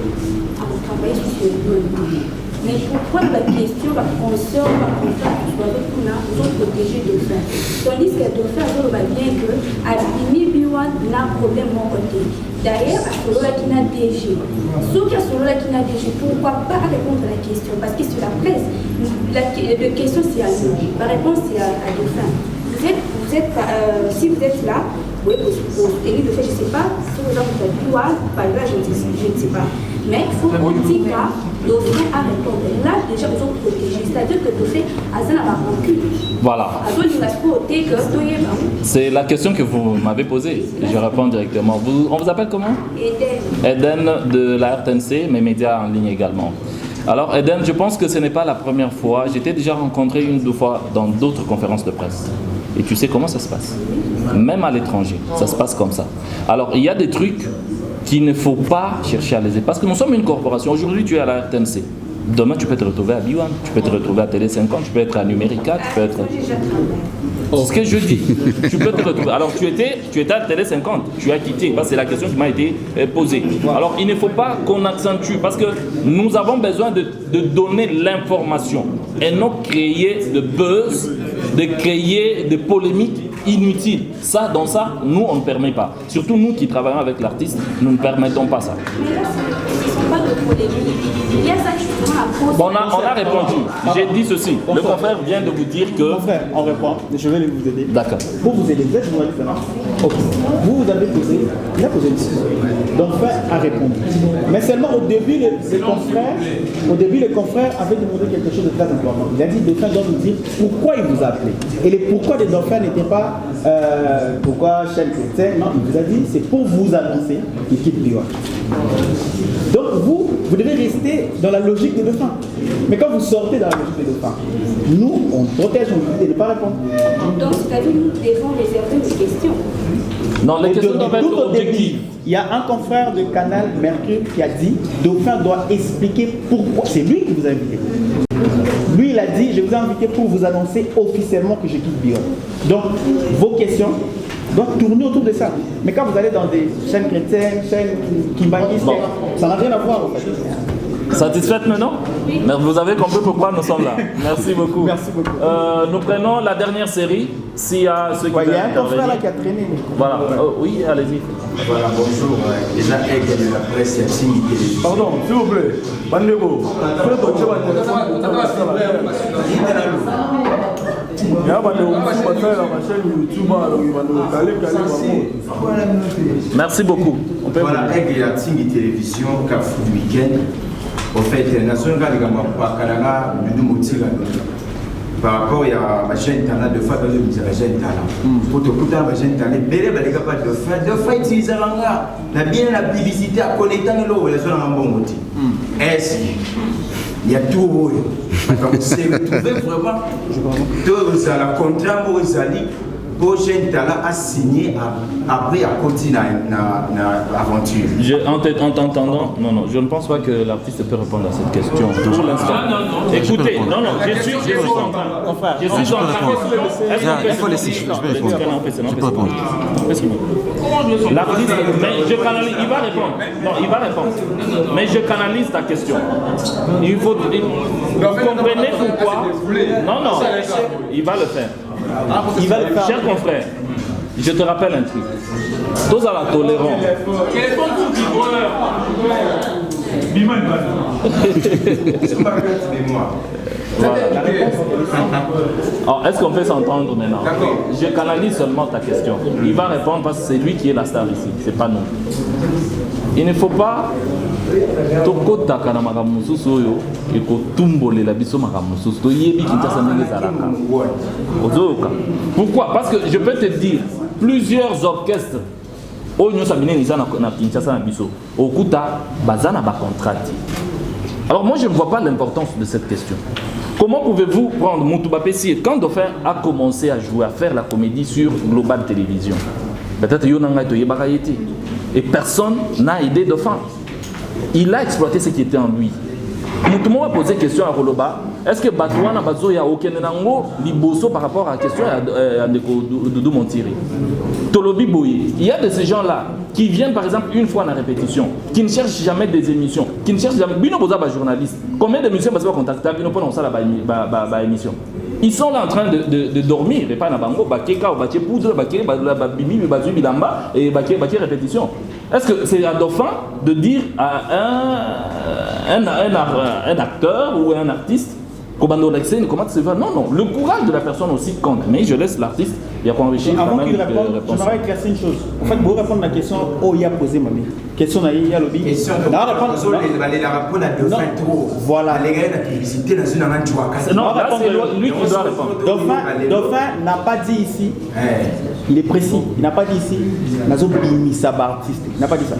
à travailler sur ce domaine. Mais pourquoi la question, la consort, la contact, nous sommes protégés de Dauphin. Tandis que Dauphin, on va bien que à l'Imi Biwan n'a problème mon côté. D'ailleurs, à Solo qui n'a DG. Sauf qu'à Solo qui n'a DG, pourquoi pas répondre à la question? Parce que sur la presse, la question c'est à nous. La réponse c'est à Dauphin. Si vous êtes là, oui, pour soutenir le fait, je ne sais pas, si vous avez fait Biwan, par là, je ne sais pas. Mais il faut qu'on dise là, Dauphin a répondu. Là, déjà, nous sommes protégés. C'est-à-dire que Dauphin a la rancune. Voilà. C'est la question que vous m'avez posée. Je réponds directement. On vous appelle comment? Eden de la RTNC, mes médias en ligne également. Alors Eden, je pense que ce n'est pas la première fois. J'étais déjà rencontré une ou deux fois dans d'autres conférences de presse. Et tu sais comment ça se passe. Même à l'étranger, ça se passe comme ça. Alors il y a des trucs qu'il ne faut pas chercher à léser. Parce que nous sommes une corporation. Aujourd'hui, tu es à la RTNC. Demain, tu peux te retrouver à Biwan, tu peux te retrouver à Télé 50, tu peux être à Numérica, tu peux être... C'est ce que je dis. Tu peux te retrouver. Alors, tu étais à Télé 50, tu as quitté. C'est la question qui m'a été posée. Alors, il ne faut pas qu'on accentue, parce que nous avons besoin de donner l'information et non créer de buzz, de créer de polémiques inutiles. Ça, dans ça, nous, on ne permet pas. Surtout nous qui travaillons avec l'artiste, nous ne permettons pas ça. Bon, on a répondu. J'ai dit ceci. Le confrère vient de vous dire que... Confrère, on répond. Je vais vous aider. D'accord. Pour vous aider, vous êtes journaliste, non? Ok. Vous avez posé... Il a posé une question. Donc, a répondu. Mais seulement au début, les confrères avaient demandé quelque chose de très important. Il a dit, Dauphin doit nous dire pourquoi il vous a appelé. Et les pourquoi des Dauphins n'étaient pas... pourquoi chaîne chrétienne. Non, il vous a dit, c'est pour vous annoncer qu'il quitte Biwan. Donc, vous devez rester dans la logique des Dauphins. Mais quand vous sortez dans la logique des Dauphins, nous, on protège, on vous dit de ne pas répondre. Donc, c'est-à-dire nous devons réserver des questions. Non, les questions doivent être objectives. Il y a un confrère de Canal Mercure qui a dit Dauphin doit expliquer pourquoi. C'est lui qui vous a invité. Lui, il a dit, je vous ai invité pour vous annoncer officiellement que je quitte Biwan. Donc, vos questions doivent tourner autour de ça. Mais quand vous allez dans des chaînes chrétiennes, chaînes kimbanguistes, ça n'a rien à voir en fait. Satisfaite maintenant? Oui. Mais vous avez compris pourquoi nous sommes là. Merci beaucoup. Merci beaucoup. Nous prenons la dernière série. S'il y a ceux qui il y a un confrère là qui a traîné. Voilà. Oui, allez-y. Voilà, bonjour. Déjà, aigle de la presse, il y a Télévision. Pardon, s'il vous plaît. Bandego. Merci beaucoup. Voilà, aigle de la Télévision, Carrefour du week-end. Au fait, national Canada, par rapport à ma chaîne Tana, de fois dans le la chaîne Tana. Pour te coûter ma chaîne Tana, belle belle pas de faire utiliser la bien la publicité à connecter l'eau et la zone en bon motif. Est-ce il y a tout donc c'est retrouvé vraiment tout ça la contrat pour Zali prochaine Tala a signé après à continuer l'aventure. En t'entendant, non, je ne pense pas que l'artiste peut répondre à cette question pour l'instant. Écoutez, non, je suis en train. Il faut laisser, je vais répondre. Je peux répondre. L'artiste, mais je canalise, il va répondre. Non, il va répondre. Mais je canalise ta question. Il faut, vous comprenez pourquoi? Non, il va le faire. Cher confrère, je te rappelle un truc. Tous à la tolérance. Voilà. Alors, est-ce qu'on peut s'entendre maintenant? Je canalise seulement ta question. Il va répondre parce que c'est lui qui est la star ici, c'est pas nous. Il ne faut pas tokotaka na makambo mosusu oyo ekotumbolela biso makambo mosusu toyebi Kinshasa ndenge ezalaka ozoyoka. Pourquoi? Parce que je peux te dire plusieurs orchestres oyo nyonso minene eza na Kinshasa na biso okuta baza na bacontrat. Alors moi je ne vois pas l'importance de cette question. Comment pouvez-vous prendre Moutouba Pessi quand Dauphin a commencé à jouer, à faire la comédie sur Global Télévision? Peut-être Yonanga Toyebaka Yeti. Et personne n'a aidé Dauphin. Il a exploité ce qui était en lui. Moutouba a posé question à Roloba. est-ce que Batouana Bazo ya Okenenango liboso par rapport à la question de Doudou Montiri? Tolobi Boye, il y a de ces gens-là qui viennent par exemple une fois en répétition, qui ne cherchent jamais des émissions, qui ne cherchent jamais. Bino Boza journaliste. Combien d'émissions Bazo va contacter Bino pendant ça la émission? Ils sont là en train de dormir, et pas dans Bango, Bakeka, Baké Poudre, Baké, Bimi, Bazu Bilamba et Baké répétition. Est-ce que c'est à Dauphin de dire à un acteur ou un artiste comment tu vas? Non, non, le courage de la personne aussi compte. Mais je laisse l'artiste, il y a qu'on enrichir. Avant qu'il réponde, j'aimerais éclaircir une chose. En fait, pour répondre à la question, il a posé, mamie. Question il y a lobby. Question de la répondre à Dauphin trop. Voilà. Les gars, la publicité dans une amende. Non, là, c'est lui qui doit répondre. Dauphin n'a pas dit ici, il est précis, il n'a pas dit ici, Nazo Bimisa artiste. Il n'a pas dit ça.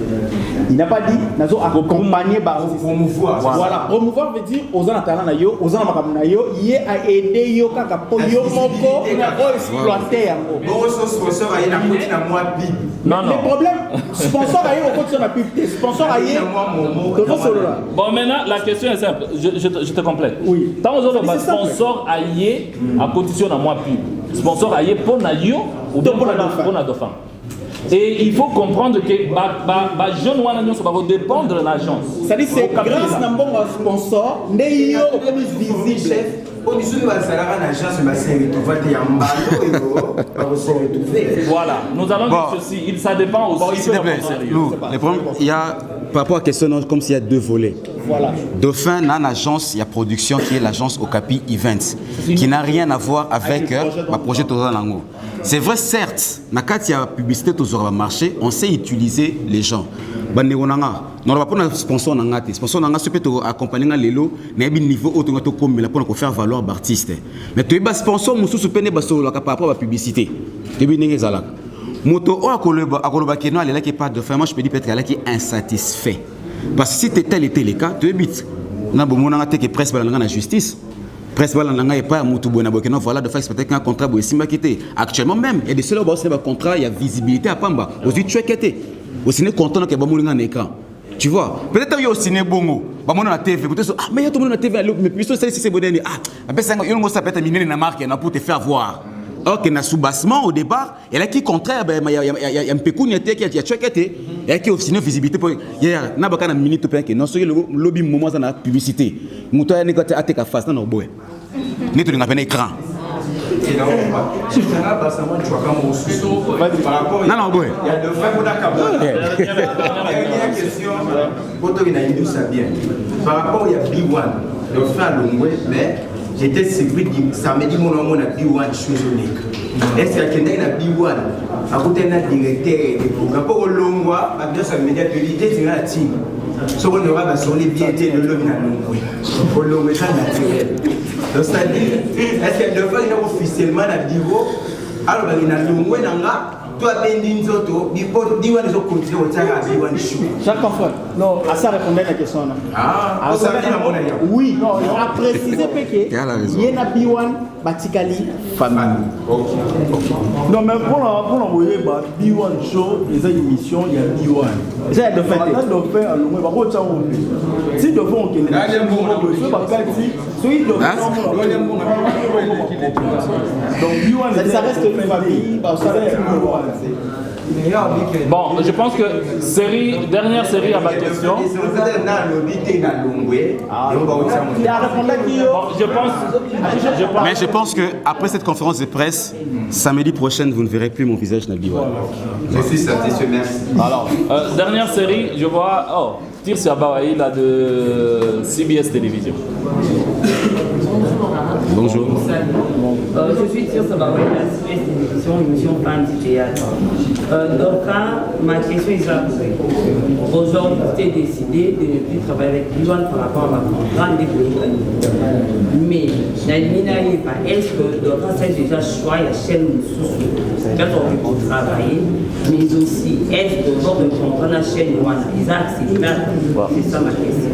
Il n'a pas dit, Nazo accompagner artiste. Promouvoir. Voilà, promouvoir veut dire, aux gens talent na yo, aux gens na yo, il a aidé yo kaka po yo moko na exploiter yango. Bon, sponsor a na côté na moi bib. Non. Le problème, sponsor a eu au côté na pub, sponsor a eu. Bon, maintenant la question est simple. Je te complète. Oui. Tant aux autres sponsor a eu à condition na moi pub. Sponsor a eu pour na yo ou bien pour na Dauphin. Et il faut comprendre que les jeunes vont dépendre de l'agence. C'est-à-dire que c'est grâce à un sponsor, ils sont plus visibles. Voilà, nous allons dire ceci, ça dépend aussi. S'il te plaît, il y a, par rapport à la question, comme s'il y a deux volets. Voilà. Dauphin a une agence, il y a production qui est l'agence Okapi Events, qui n'a rien à voir avec le projet Tozalango. C'est vrai, certes, dans la publicité toujours marché, on sait utiliser les gens. On n'a pas de sponsor, sponsor peut accompagner les lots, mais il y a un niveau pour faire valoir l'artiste. Mais tu as sponsor, par rapport à la publicité. Moto qui pas de fin, moi je peux dire peut-être qu'elle est insatisfait. Parce que si tu es tel et tel les cas, tu es vite. On a besoin de presse dans la justice. Presse n'est pas à voilà de faire peut-être un contrat actuellement même il y a des seuls contrat il y a visibilité à Pamba aussi tu es quitté aussi n'est content que bamouli un écran tu vois peut-être il y a aussi né bongo bamouli na TV peut-être ah mais il y a tout le monde na TV mais puisque c'est bonné ah après ça il ça peut être miné na marque pour te faire voir. Alors qu'il y a un sous-bassement au départ, et là qui est contraire, il y a un peu qui a tué, et qui a aussi une visibilité. Il y a un minute qui non seulement le lobby moment dans la publicité. Nous avons une face dans nos bois. Nous avons un écran. Non, boy. Il y a deux frères qui ont question. Par rapport il y a Big One, le frère Longwe, mais j'étais surpris samedi mon nom a B1 chose unique. Est-ce qu'il y a un B1 à côté d'un directeur des programmes pour le Longwa à deux médias publicités c'est la team. Ce qu'on aura sur les billets de l'homme à Longwe. Pour le média naturel. Donc ça dit est-ce qu'il y a officiellement à bureau alors il y a Longwe nanga toi bending zoto B1 les autres continuent au tanga B1 show. Chaque fois. Non, à ça répondre à la question. Ah, ça vient à mon avis. Oui, non, il a précisé que il y a un B1 Batikali famille. Non, mais pour l'envoyer B1 show, il y a une émission, il y a B1. J'ai de faire. Si de fond, on ça reste une famille. Bon, je pense que dernière série à ma question. Mais je pense que après cette conférence de presse, samedi prochain, vous ne verrez plus mon visage dans le biwa. Je suis satisfait, merci. Alors, dernière série, je vois. Oh, Tir Siabawaï là de CBS Télévision. Bonjour. Je suis Tir Siabawaï de la CBS Télévision, émission Fan du théâtre. Donc, ma question est ça. Aujourd'hui, j'ai décidé de ne plus travailler avec Biwan par rapport à ma grande découverte. Mais, est-ce que donc, c'est déjà choix, il y a chaîne sous quand on peut travailler, mais aussi, est-ce que lors de comprendre la chaîne, ils acceptent. C'est ça ma question.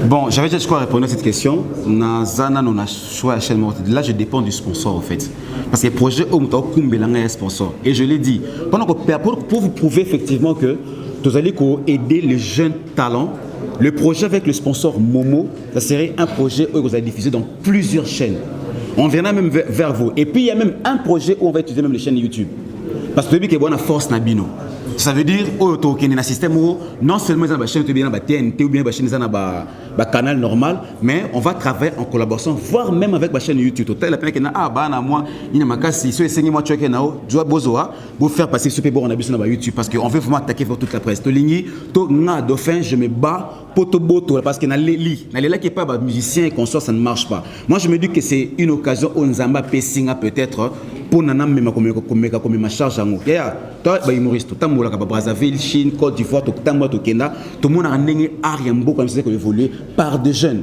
Bon, j'avais déjà répondu à cette question. Nazana, on a choisi la chaîne. Là, je dépends du sponsor en fait. Parce que le projet Omta est sponsor. Et je l'ai dit, pour vous prouver effectivement que vous allez aider les jeunes talents le projet avec le sponsor Momo, ça serait un projet où vous allez diffuser dans plusieurs chaînes. On viendra même vers vous. Et puis il y a même un projet où on va utiliser même les chaînes YouTube. Parce que tu as une force Nabino. Ça veut dire qu'il y a un système où non seulement il y a une chaîne TNT ou bien un canal normal, mais on va travailler en collaboration, voire même avec la chaîne YouTube. Total la peine que moi il y a makasi so esengi moi choke nao doit bozoa pour faire passer ce on a besoin sur YouTube parce que on veut vraiment attaquer toute la presse. To lingi to nga dauphin je me bats poto boto parce que na là qui est pas musicien et consort ça ne marche pas. Moi je me dis que c'est une occasion où Nzamba Pessinga peut-être pour nana même comme ma charge en ya toi ba humoriste tamola ka Brazzaville Chine Côte d'Ivoire to tambo to Kenya tout le monde a ndenge ariambo comme ça que évoluer par des jeunes.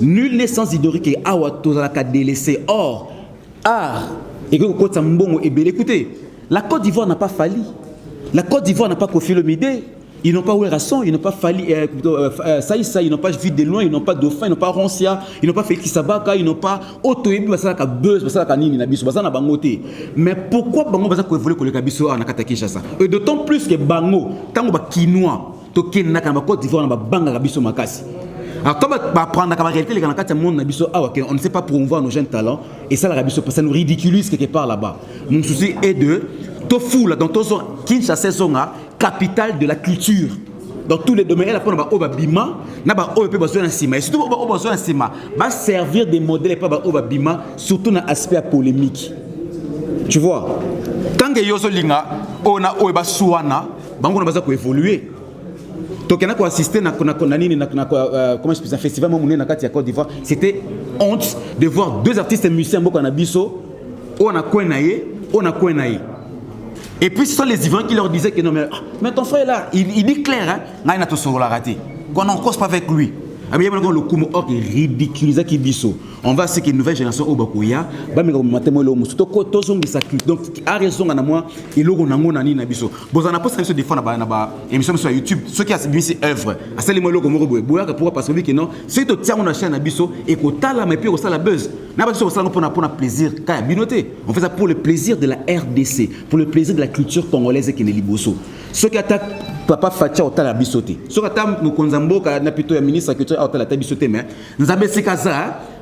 Nul n'est sans idée que awa to la ka délaissé or art et que Côte Mbongo et bel écoutez la Côte d'Ivoire n'a pas fallu. La Côte d'Ivoire n'a pas Kofi Olomide. Ils n'ont pas Ouerasson, ils n'ont pas Fali, Saïssa, ils n'ont pas Vite de Loin, ils n'ont pas Dauphin, ils n'ont pas Roncia, ils n'ont pas Félix Sabaka, ils n'ont pas Otoyebi, Basaka Buzz, Basaka Nini, Nabiso, Basana Bangote. Mais pourquoi Bango Basaka évolue que le Kabiso a Nakata Kinshasa? Et d'autant plus que Bango, tant que Kinois, Token Nakama Côte d'Ivoire, Banga Kabiso Makasi. Alors, quand on va prendre la réalité, on ne sait pas promouvoir nos jeunes talents, et ça, ça nous ridiculise quelque part là-bas. Mon souci est de Tofu, dans Kinshasa, capitale de la culture. Dans tous les domaines, on va bima, et surtout, va servir des modèles surtout dans l'aspect polémique. Tu vois, tant que yoso linga, on a oeba suana, bango na baza ko évoluer. Donc on a ko assister na comment je peux un festival moné na kati ya Côte d'Ivoire, c'était honte de voir deux artistes musiciens beaucoup na biso, on a Kwenaye. Et puis ce sont les Ivoiriens qui leur disaient que non mais ton frère là, il dit clair hein, na ina to solo la raté. Qu'on n'en cause pas avec lui. Le Kumo or qui ridiculise qui biso. On va c'est qu'une nouvelle génération au Bakuya, ba me matemo lo musuto ko tozong de sa culture. Donc a raison na moi, il logo nango nani na biso. Bozana poste émission de fois na ba émission sur YouTube, ceux qui a subi ces œuvres. Asali mo logo mo boya pour parce que non, c'est to tia na chaîne na biso et ko tala mais puis ko sala buzz. Na ba so sala pour plaisir ka binoté. On fait ça pour le plaisir de la RDC, pour le plaisir de la culture congolaise qui est liboso. Ceux qui attaquent Papa Fatia otala bisoté. Ceux qui attaquent Mukonzambo ka na plutôt ministre de la culture otala bisoté mais nous avons ces cas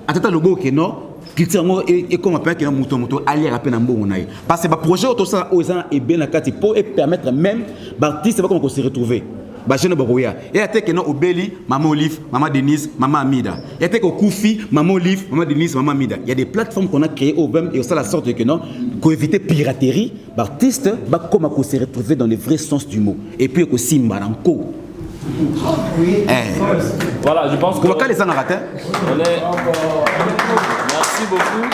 atata logo que non culture et comme appelle que moto aller rappeler nambo naï parce que ba projet auto ça oza et bien nakati pour permettre même artiste comment se retrouver ba jeune baroya et attaque que non obeli maman Olive maman Denise maman Amida et attaque au Koufi maman Olive maman Denise maman Amida il y a des plateformes qu'on a créées au même et ça la sorte que non pour éviter piraterie artiste ba comment se retrouver dans le vrai sens du mot et puis que simba ranko. Voilà, je pense que. On va les en rater. Merci beaucoup.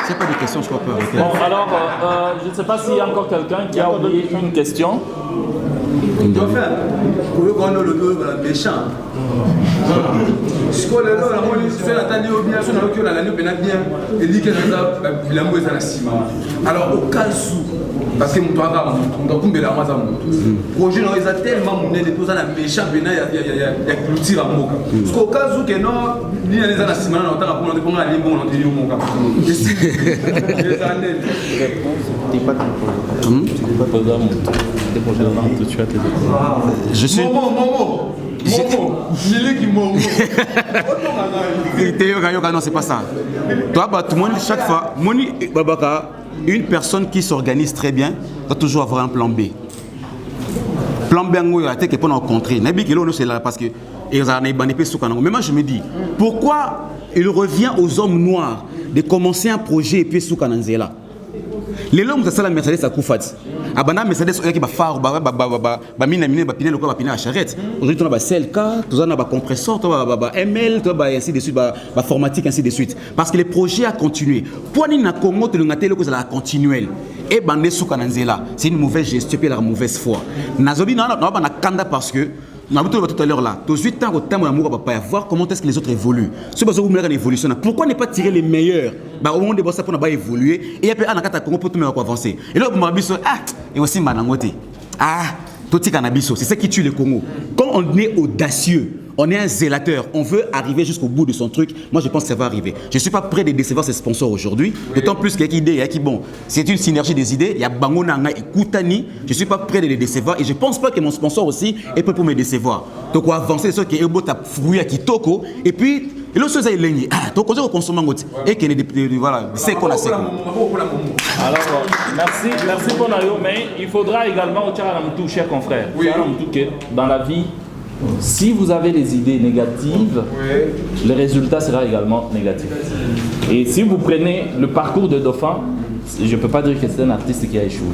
C'est pas des questions, je crois pas. Bon, alors, je ne sais pas s'il y a encore quelqu'un qui a oublié une question. Dauphin, pour le grand le méchant. Ce qu'on a fait, bien, son que la nuit bien, et dit que la mouille est à la ciment. Alors, au cas où, parce que mon toit on doit tomber la masse à mon projet, ils ont tellement monné des choses à la méchant, il y a clôture à Moka. Parce qu'au cas où, que non, il y a des à la ciment, on a pour prendre la ligne, on a dit au Moka. Je suis. Non, c'est pas ça. Toi, tout le monde, chaque fois, une personne qui s'organise très bien doit toujours avoir un plan B. Plan B, c'est pour nous rencontrer. C'est là parce que. Mais moi, je me dis, pourquoi il revient aux hommes noirs de commencer un projet et puis Soukananzela? Les hommes, c'est ça la Mercedes à Koufat. Abana Mercedes qui va faire mina piner le quoi piner la charrette. Aujourd'hui on a CLK, tout ça on a compresseur, tout va ML, tout va ainsi de suite, va formatique ainsi de suite. Parce que les projets a continué. Pour ni na Congo te ngate le ko la continuelle. Et bandé Soukananzela, c'est une mauvaise gestion et la mauvaise foi. Nazobi na na kanda parce que nous avons tout à l'heure là. Tout de suite, tant que temps l'amour va pas voir comment est-ce que les autres évoluent. Ce que vous voulez l'évolution. Pourquoi ne pas tirer les meilleurs? Au moment de ça pour ne pas évoluer et après on a qu'à Congo pour tout mettre avancer. Et là on biso et aussi manangote. Tout cannabis, c'est ça qui tue le Congo. Quand on est audacieux, on est un zélateur, on veut arriver jusqu'au bout de son truc. Moi, je pense que ça va arriver. Je ne suis pas prêt de décevoir ses sponsors aujourd'hui, d'autant plus qu'il y a une idée, bon, c'est une synergie des idées. Il y a Bangonanga et Koutani. Je ne suis pas prêt de les décevoir et je ne pense pas que mon sponsor aussi est prêt pour me décevoir. Donc, on va avancer sur ce qui est beau, fruit à Kitoko. Et puis, et l'autre chose, c'est donc, on consomme et que voilà, c'est qu'on a. Alors, merci pour Nayo, mais il faudra également, cher confrère, que dans la vie, si vous avez des idées négatives, le résultat sera également négatif. Et si vous prenez le parcours de Dauphin, je ne peux pas dire que c'est un artiste qui a échoué.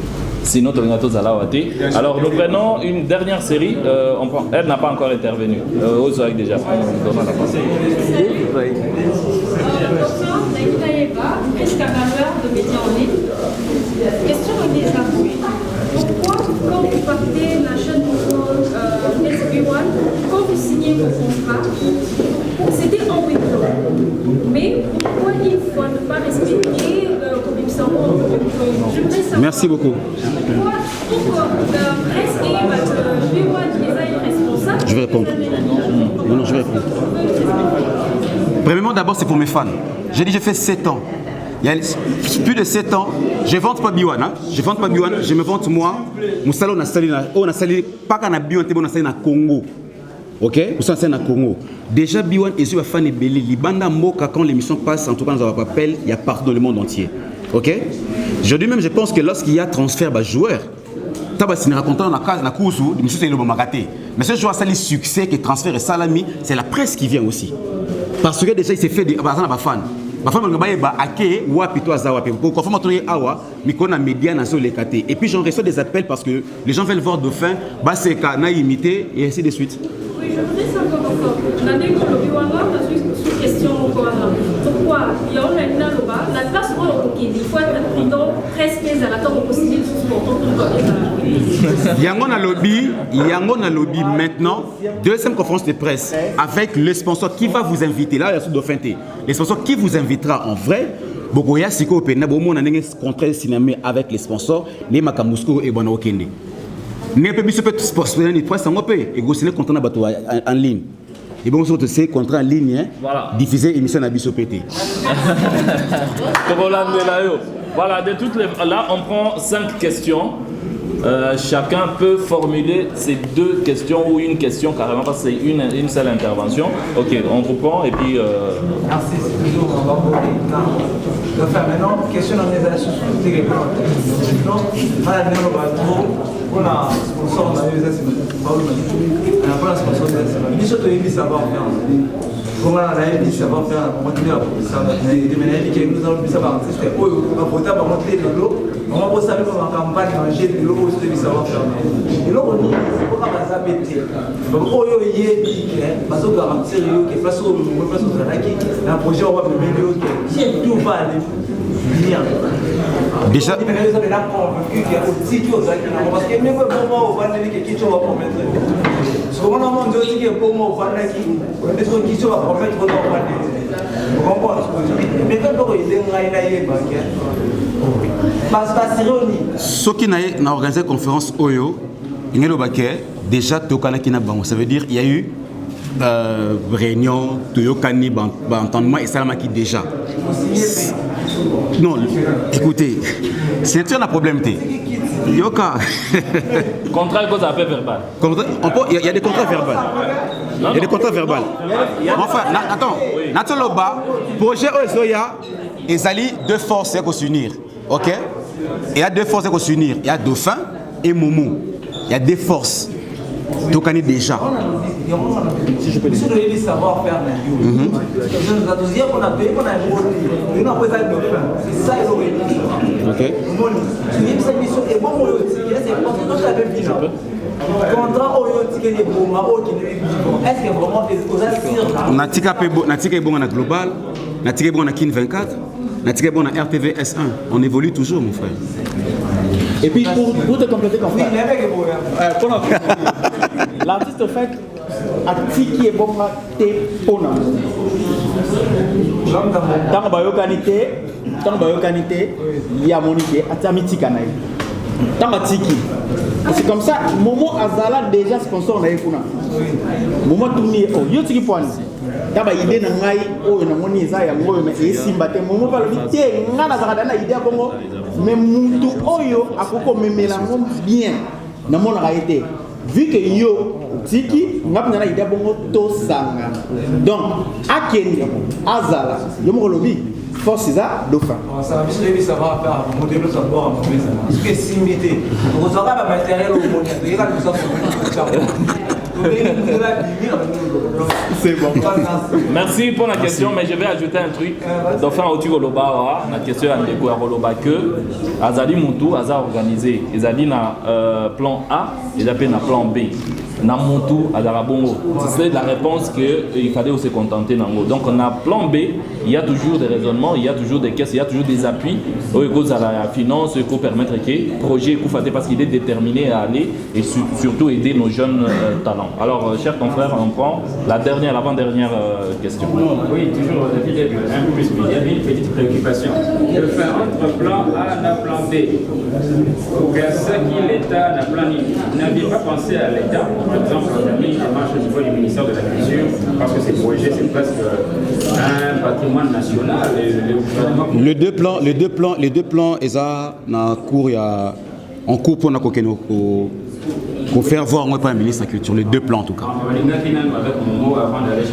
Sinon, alors, nous prenons une dernière série. Elle n'a pas encore intervenu. Déjà. Question pourquoi, quand vous partez la chaîne SB1, quand vous signez vos contrats, c'était en week-end. Mais pourquoi il faut ne pas respecter comme il semble. Merci beaucoup. Je vais répondre. Non, je vais répondre. Premièrement, d'abord, c'est pour mes fans. J'ai dit, j'ai fait 7 ans. Il y a plus de 7 ans, je ne vante pas Biwan. Je ne vante pas Biwan, je me vante moi. Mon salon, on a salé, pas qu'à Biwan, on a salé na Congo. Ok? Nous sommes na Congo. Déjà, Biwan et Zouba Fan et Belé, Libanda Moka, quand l'émission passe, en tout cas, nous avons appel, il y a partout dans le monde entier. Ok? Aujourd'hui même, je pense que lorsqu'il y a transfert de joueurs, si nous racontons dans la course, c'est le moment raté. Mais ce joueur, ça le succès que transfert et salami, c'est la presse qui vient aussi. Parce que déjà, il s'est fait des fans. Et puis j'en reçois des appels parce que les gens veulent voir Dauphin, c'est qu'on a imité et ainsi de suite. Oui, je voudrais savoir encore. Pourquoi il y a la place où il faut être prudent, presque à la temps possible il y a un lobby maintenant, deuxième conférence de presse avec le sponsor qui va vous inviter. Là, il y a sous Dauphin. Le sponsor qui vous invitera en vrai. Bogoya Siko Pena, Bomo, on a un contrat cinéma avec les sponsors, les Makamusko et Bonokende. N'est pas bien sponsor, il faut s'engager et go signer contrat en ligne. Et bon, on se contrat en ligne, diffuser émission à Bissopété. Voilà, de toutes les... Là, on prend 5 questions. Chacun peut formuler ces 2 questions ou une question carrément parce que c'est une seule intervention. Ok, on vous prend et puis... Merci, c'est toujours on va faire maintenant, question dans les associations. On a sponsor, on a eu les savoir-faire. Comment on a eu savoir-faire, on continue à ça. Nous allons savoir, c'était on va voter pour monter de l'eau. On va savoir comment on campagne manger de l'eau aussi de savoir-faire. Et là, on dit, c'est pour qu'on va péter. Donc, on y est, parce qu'on garantit que face au Zanaki, un projet, on va mener l'autre. Si tout va aller bien. Déjà. Parce que même au moment où on va aller, quelque chose va promettre. Parce qu'au moment où on dit qu'il y a un moment où on va aller, est-ce qu'on dit qu'il va promettre qu'on va aller. Vous comprenez ce que je dis? Mais quand on est ce qui n'a organisé la conférence Oyo, déjà ça veut dire qu'il y a eu réunion, Toyokani, entendement et Salamaki déjà. Non, écoutez, c'est un problème. Yoka. Contrat cause appel verbal. Il y a des contrats verbaux. Il y a des contrats verbaux. Enfin, attends, Natoloba, projet Ozoya, ils allaient 2 forces qui s'unir. Ok? Il y a 2 forces qui s'unir. Il y a Dauphin et Momo. Il y a 2 forces. Tu connais déjà. Si je peux dire. Si je veux savoir faire la vie. On a dit qu'on a payé, qu'on a un c'est ça, ils ont été. Ok. Cette mission est bon pour le ticket, c'est parce que quand tu avais bilan. Contrat au ticket des Boma, est-ce que vraiment des choses à dire? Natika est bon en global, Natika est bon en Kin 24, Natika est bon en RTV S1. On évolue toujours, mon frère. Et puis pour te compléter ton frère, l'artiste au fait a tiki et bon te pona. Tant bayokanité, il y a monité, atamiti kanai. Tant tiki. C'est comme ça, Momo Azala déjà sponsor na Ekuna. moment tourni oh yo tiki point ta ba idée na ngai oyo na moni eza ya ngoyo mais esimba te moment ba lobi te ngana za na idée bongo mais muntu oyo akoko memela ngo bien na mona ka été vu que yo tiki ngapna na idée bongo to sanga donc akende azala yo mo lobi force ça dauphin ça va bien ça va faire un modèle ça va en mauvais parce que simité on aura pas matériel au monde il y a tout ça c'est bon. Merci pour la question, mais je vais ajouter un truc. Dauphin Oti Goloba, la question à Ndeko Goloba que Azali Moutou, Azar organisé. Azali na plan A, et appelle na plan B. Na Moutou, Azarabongo. C'est la réponse qu'il fallait aussi se contenter. Donc on a plan B, il y a toujours des raisonnements, il y a toujours des caisses, il y a toujours des appuis. Il y a la finance, il faut permettre que le projet parce qu'il est déterminé à aller et surtout aider nos jeunes talents. Alors, chers confrères, on prend l'avant-dernière question. Oui, toujours depuis le début, un peu plus, il y avait une petite préoccupation. De faire entre plan A et plan B. Pour que ce qui l'État n'a pas n'avait pas pensé à l'État, par exemple, on a mis une démarche au niveau du ministère de la Culture, parce que ces projets, c'est presque un patrimoine national. Les deux plans, en cours pour pour faire voir moi pas ministre de la Culture, les deux plans en tout cas.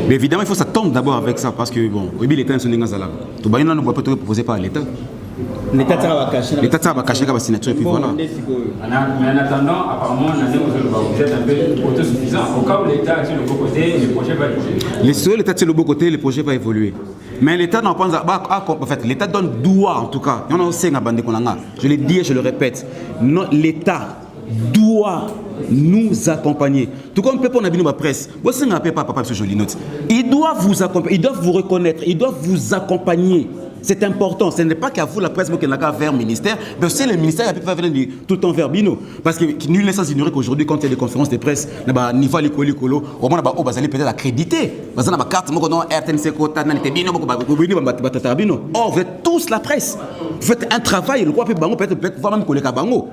Mais évidemment, il faut que ça tombe d'abord avec ça parce que bon, l'État est tout le monde ne peut pas proposer par l'État. L'État va cacher la signature et puis voilà. Mais en attendant, apparemment, vous êtes un peu autosuffisant. Au cas où l'État est sur le bon côté, le projet va évoluer. Si l'État est sur le bon côté, le projet va évoluer. Mais l'État n'en pense pas. En fait, l'État donne droit en tout cas. Je l'ai dit et je le répète. L'État doit nous accompagner. Tout comme Pépon a dit la presse. Ils doivent vous accompagner, ils doivent vous reconnaître, ils doivent vous accompagner. C'est important. Ce n'est pas qu'à vous la presse qui n'a qu'à vers le ministère, mais aussi le ministère a pu faire venir tout le temps vers Bino. Parce que nul n'est sans ignorer qu'aujourd'hui, quand il y a des conférences de presse, niveau à l'école, au moins vous allez peut-être accréditer. Parce que carte, RTNC, Bino. Or, vous êtes tous la presse. Vous faites un travail, le quoi peut-être voir même collègue à Bango.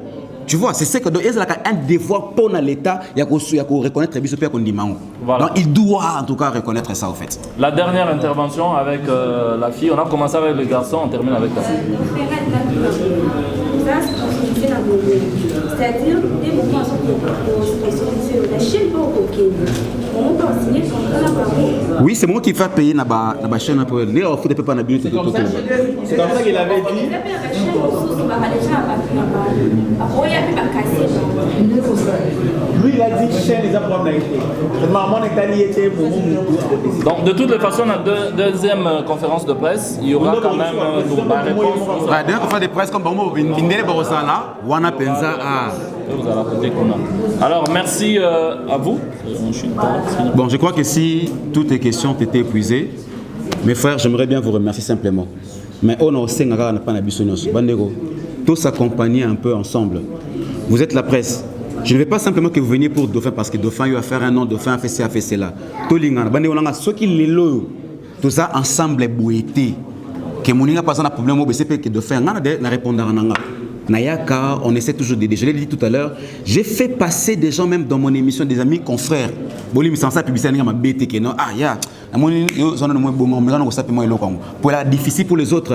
Tu vois, c'est ce que il y a un devoir pour l'État, il y a reconnaître les bisous qu'on dit. Donc il doit en tout cas reconnaître ça au fait. La dernière intervention avec la fille, on a commencé avec le garçon, on termine avec la fille. C'est-à-dire, dès que vous la chaîne oui, c'est moi qui fais payer la chaîne pour les offres de pépins à but. C'est comme ça qu'il avait dit. Lui, il a dit que chaîne, les problèmes. Donc, de toutes les façons, la deuxième conférence de presse, il y aura quand même la réponse. La deuxième conférence de presse, comme alors, merci à vous. Bon, je crois que si toutes les questions ont été épuisées, mes frères, j'aimerais bien vous remercier simplement. Mais on a aussi tous s'accompagner un peu ensemble. Vous êtes la presse. Je ne veux pas simplement que vous veniez pour Dauphin parce que Dauphin a fait un nom, Dauphin a fait ci, a fait cela. Tout ça ensemble est bouété. Que mon n'a pas un problème, c'est que Dauphin n'a répondu à un. Nayaka, on essaie toujours d'aider. Je l'ai dit tout à l'heure, j'ai fait passer des gens même dans mon émission, des amis confrères. Pour la difficile pour les autres.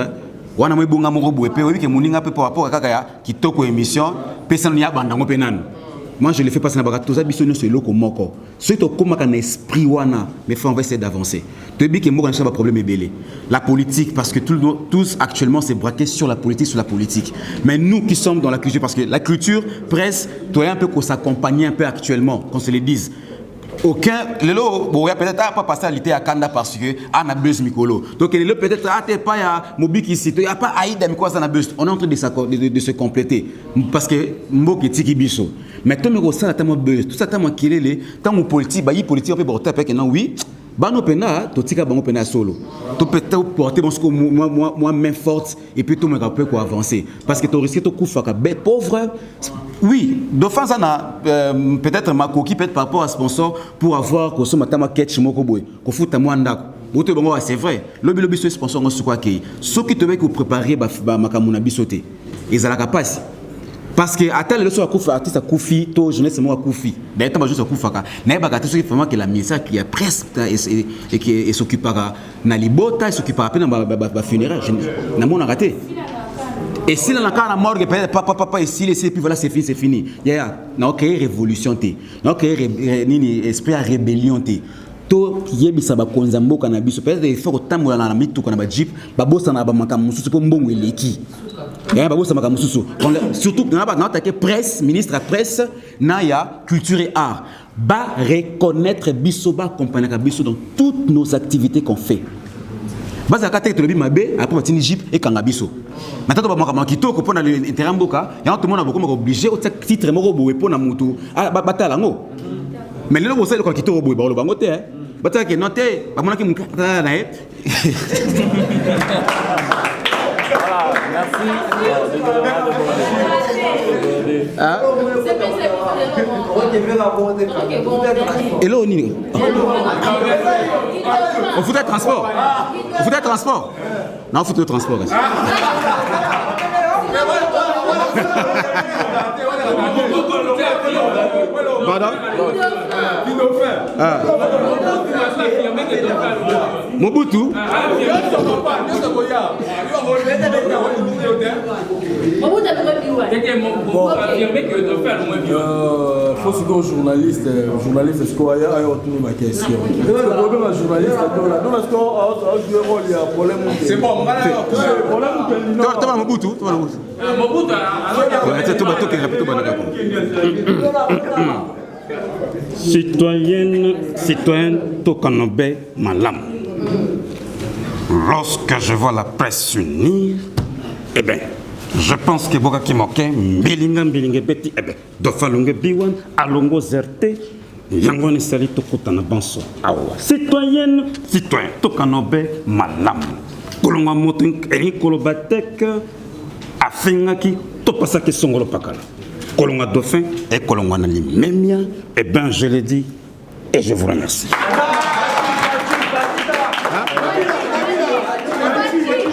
Moi, je le fais passer dans la tout ça, c'est le moko. C'est au comment un esprit wana, mais on va essayer d'avancer. Tu dis que moi, j'ai un problème belé. La politique, parce que tous actuellement, c'est braqué sur la politique, Mais nous qui sommes dans la culture, parce que la culture, presse, tu es un peu qu'on s'accompagne un peu actuellement, qu'on se le dise. Aucun, le lot, bon, peut-être pas passer à l'été à Kanda parce que a buzz Mikolo. Donc le lot peut-être t'es pas ya Mobik ici, tu y a pas Aïda Mikolo ça na buzz. On est en train de se compléter parce que Mboki tiki biso. Mais toi me ça ta mo buzz, tout ça ta mo kilele, ta mo politique, ba yi politique on peut porter avec non oui. Bano pena, to tika bango pena solo. Tu peux porter moi main forte et puis tout me rappeler quoi avancer parce que tu risques de couper pauvre. Oui, Dauphin ça n'a peut-être ma coquille peut-être par rapport à sponsor pour avoir que ce matin ma catch moko boy, ko futa moi ndako. Bote bango c'est vrai. Lobby ce sponsor on se quoi qui. Ce qui te veut que préparer ba makamuna bisoté. Ils ala capacité. Parce que à tel leçon à Koufi, artiste à Koufi, to jeunesse moi à Koufi. D'ailleurs, tant juste à Koufaka. N'est pas gâté ce qui fait vraiment que la ministère qui est presque et qui s'occupera na libota, s'occupera à peine dans funéraire. N'a mon raté. Et si la cas la morgue papa ici et puis voilà c'est fini. Ya na créé révolution té. Na créé nini esprit à rébellion té. To yebisa ba konzambo kana biso peut-être il faut tambola na mitu kana ba jeep ba bossa na ba makamusu po mbongo eleki. Ya ba bossa makamusu surtout na ba attaquer presse, ministre à presse na ya culture et art. Ba reconnaître biso ba accompagner biso dans toutes nos activités qu'on fait. Baza ka tete lobi mabe après batini jeep et kangabiso. Maintenant ba makama kitoko pona l'intérêt mboka, ya tout le monde a beaucoup obligé au titre moko boé pona mutu. Ah batala ngo. Mais le bossa le kitoko boé ba lo bango te. Batala ke noté, ba mona ki mukata na e. Merci. Et là, on y on fout transport. On fout transport. Non, on fout le transport. Pardon? Mobutu? Faut se dire journaliste, est-ce qu'il y a ma question? Le problème à journaliste, il y a un problème. C'est bon, Mobutu. Citoyenne Tokanobe Malam. Lorsque je vois la presse s'unir, eh bien, je pense que Boga Kimoke, Bilinga Beti, eh bien, Dofalunge Biwan, Alongo Zerte, Yangone Sali Tokutana Banso. Awa. Citoyen Tokanobe Malam. Kolonga Motin, Eri Kolobatek, Afingaki, Topasaki Songolo Pakala. Kolonga Dauphin et Kolonga Nali Memia, eh bien, je l'ai dit et je vous remercie.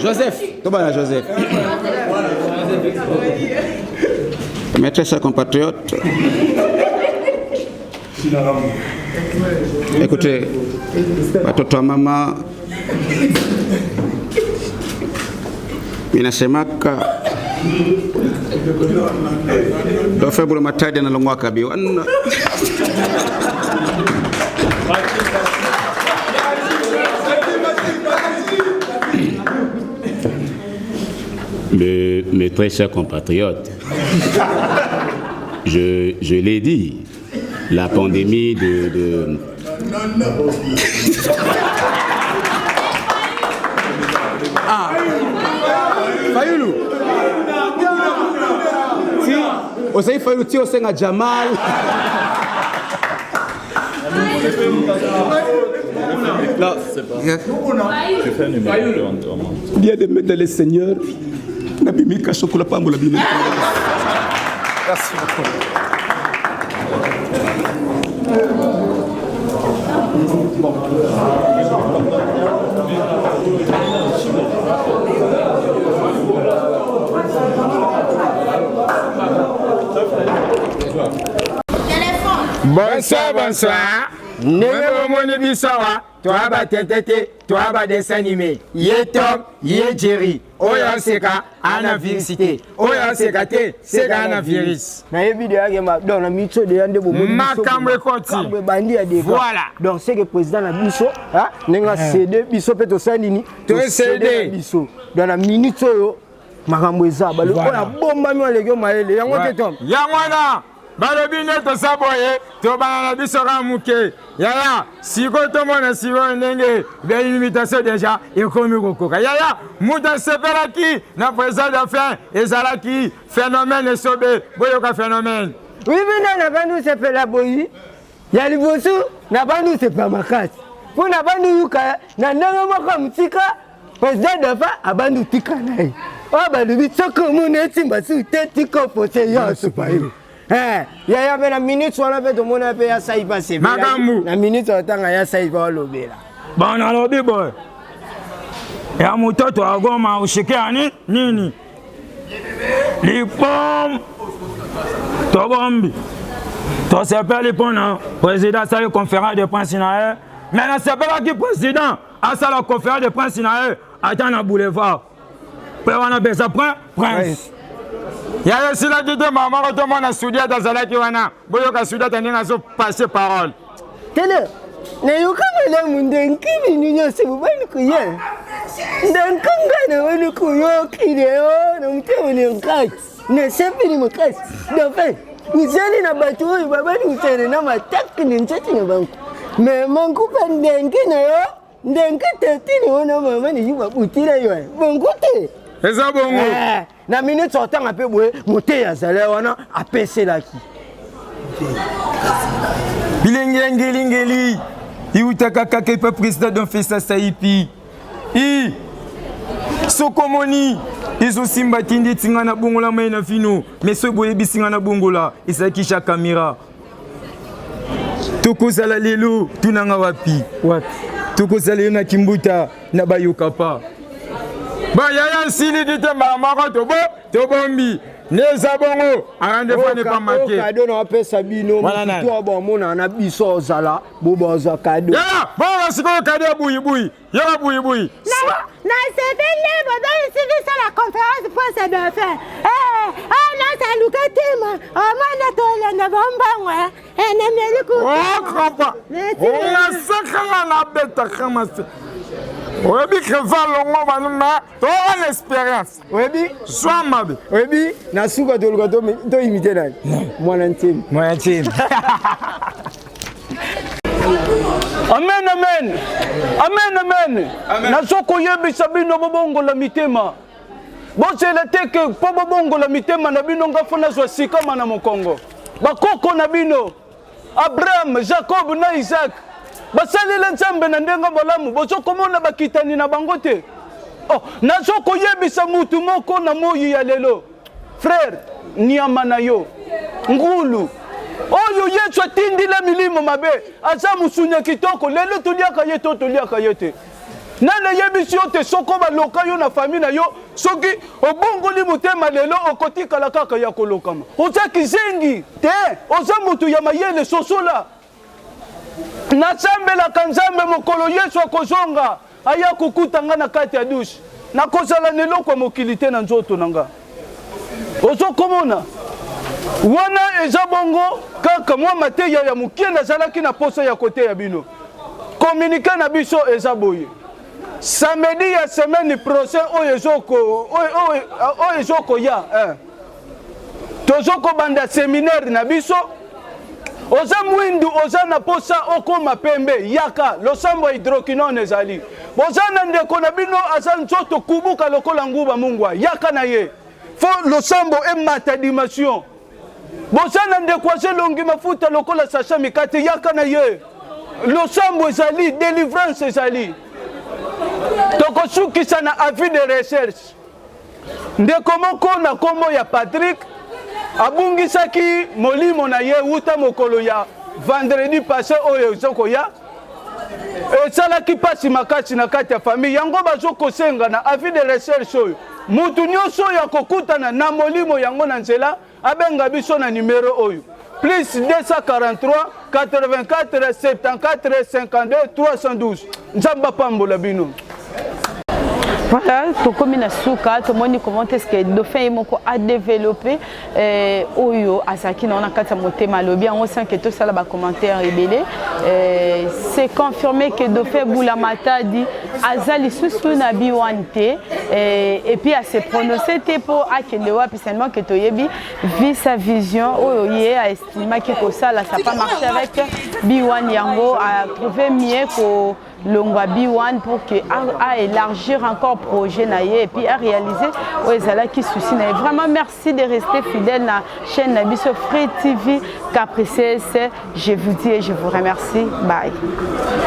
Joseph, Tobana Joseph. Mes chers compatriotes, écoutez, watoto mama, minasemaka Dauphin bula matadi na longwa kabiwa. Mes très chers compatriotes, je l'ai dit, la pandémie de... Ah, Fayoulou. Si, aussi Fayoulou, tu sais que Jamal. Non, c'est pas. Je fais un numéro en Bien de mettre les seigneurs. Merci beaucoup. Bonsoir. Néo moni bisawa, toi ba tentete, toi ba dessin animé. Yé Tom, yé Jerry. Oya seka ana virusité. Oya seka te, seka ana virus. Na ye vidéo yake ma donc na micho de yande bo moni. Makambe koti. Bandi ya de. Voilà. Donc c'est que président na biso, hein, nenga CD biso peto sanini. To CD biso. Dans la minute yo makambo eza ba le ona bomba mi olege maele yango te Tom. Yangwana. Balobine to saboye to banana bisoka muke yaya siko to mona sibo ndenge be limitation déjà ekomi kokoka yaya muta sepelaki na président de fin ezalaki phénomène sobe boyoka phénomène oui mais na bandu sepela boyi ya liboso na bandu sepela makasi po na bandu yuka na ndenge moko mutika président de fin abandu tika nai o balubi tsoko mona timba su tetiko pose yo supayo. Yaya be na minute wana pe to mona pe ya sai passe makambu na minute otanga ya sai ba lobela bana lobi boy ya mtoto agoma ushike ani nini lipom Tobombi. Tu s'appelles le président de la conférence de presse. Maintenant, c'est pas qui président à la conférence de presse à Tana Boulevard. Puis on a besoin de prince. Il y a aussi la guide de maman, tout le monde a soudé dans la Kiwana. Boyo a soudé dans la passer parole. Télé, ne yuka mala mundenki minyo sebubani kuye. Ndankanga na wani kuyo kideo na mtewe ni mkati. Ne sepi ni mkati. Dafe, useni na batu huyu babani useni na mataki ni mchati na banku. Me mangu pa ndenki na yo, ndenki tetini wana mama ni yuba utira yoye. Bangute. Eza bongo. Na minute sortant un peu boye, moté ya zale wana apese laki. Bilengeli, iutaka kaka ipa président d'un festa saipi. I Sokomoni, izo simba tindi tinga na bongo la maina fino, mais so boye bisinga na bongo la, isakisha kamera. Toko sala lelo, tunanga wapi? Wapi? Toko sala yo na Kimbuta na Bayokapa. Ba yaya sili dite mama to bombi. Neza bongo, arande fane pa marqué. Cadeau na pesa bino, toi bon mona na biso zala, bobo za cadeau. Ya, bon siko cadeau bouyi. Ya bouyi. Na c'est belle, bodo suivi ça la conférence pour ça de faire. Là ça lukatema. Mana to le na bomba na meliku. Oh, krapa. On a sakala na beta kama. Oyebi kreva longo banuma, to l'expérience. Oyebi, sois mabe. Oyebi, na suka to lukato to imiter nani. Mwana ntimi. Amen. Nasoko yebi sabino bobongo la mitema. Bosele teke po bobongo la mitema na bino ngafuna zwa sikama na mokongo. Bakoko na bino. Abraham, Jacob na Isaac. Basalela nzambe na ndenga bolamu bozokomona bakitani na bango te. Oh, nazoko yebisa mutu moko na moyi ya lelo. Frère, niama na yo. Ngulu. Oyo Yesu atindila milimo mabe. Aza musunya kitoko lelo tuliaka ye to tuliaka ye te. Nana yebisi yo te soko baloka yo na famille na yo soki obongoli mutema lelo okotika la kaka ya kolokama. Oza kizengi te. Oza mutu ya mayele sosola. Nasambelaka nzambe mokolo Yesu akozonga aya kokutanga na kati ya douche nakozala neloko mokili te na nzoto nanga ozokomona wana eza bongo kaka mwa mateya ya mokie nazalaki na posa ya kote ya bino komunike na biso eza boye samedi ya semaine prochain oyo ezokoya tozokobanda séminaire na biso oza mwindu oza na posa okoma pembe yaka losambo hydroquinone ezali boza na ndeko na bino aza nzoto kubuka lokola nguba mungwa yaka na ye fo losambo emata dimension boza na ndeko azelongi mafuta lokola sacha mikate yaka na ye losambo ezali délivrance ezali tokosukisa na avis de recherche ndeko moko na kombo ya Patrick abungisaki molimo na ye wuta mokolo ya vendredi passé oyo ezokoya esalaki pasi makasi na kati ya famille yango bazokosenga na avis de recherche oyo mutu nyonso oyo akokutana na molimo yango na nzela abenga biso na numero oyo plus 243 84 74 52 312 nzamba pambola bino. Voilà, tout comme il a souka, tout le monde comment est-ce que Dauphin a développé Oyo Asaki on a quatre montées malobi en sent que tout ça là bas commentaire rébellé c'est confirmé que Dauphin Boulamata dit Azali sous na biwante et puis à se prononcer pour akendewa puis seulement que Toyebi vit sa vision Oyo yé a estimé que ça là ça pas marché avec Biwan Yango a trouvé mieux que Longwa B1 pour que à élargir encore projet naie et puis à réaliser Oezala qui souci naie. Vraiment merci de rester fidèle à la chaîne Nabiso Free TV Caprices. Je vous dis et je vous remercie. Bye.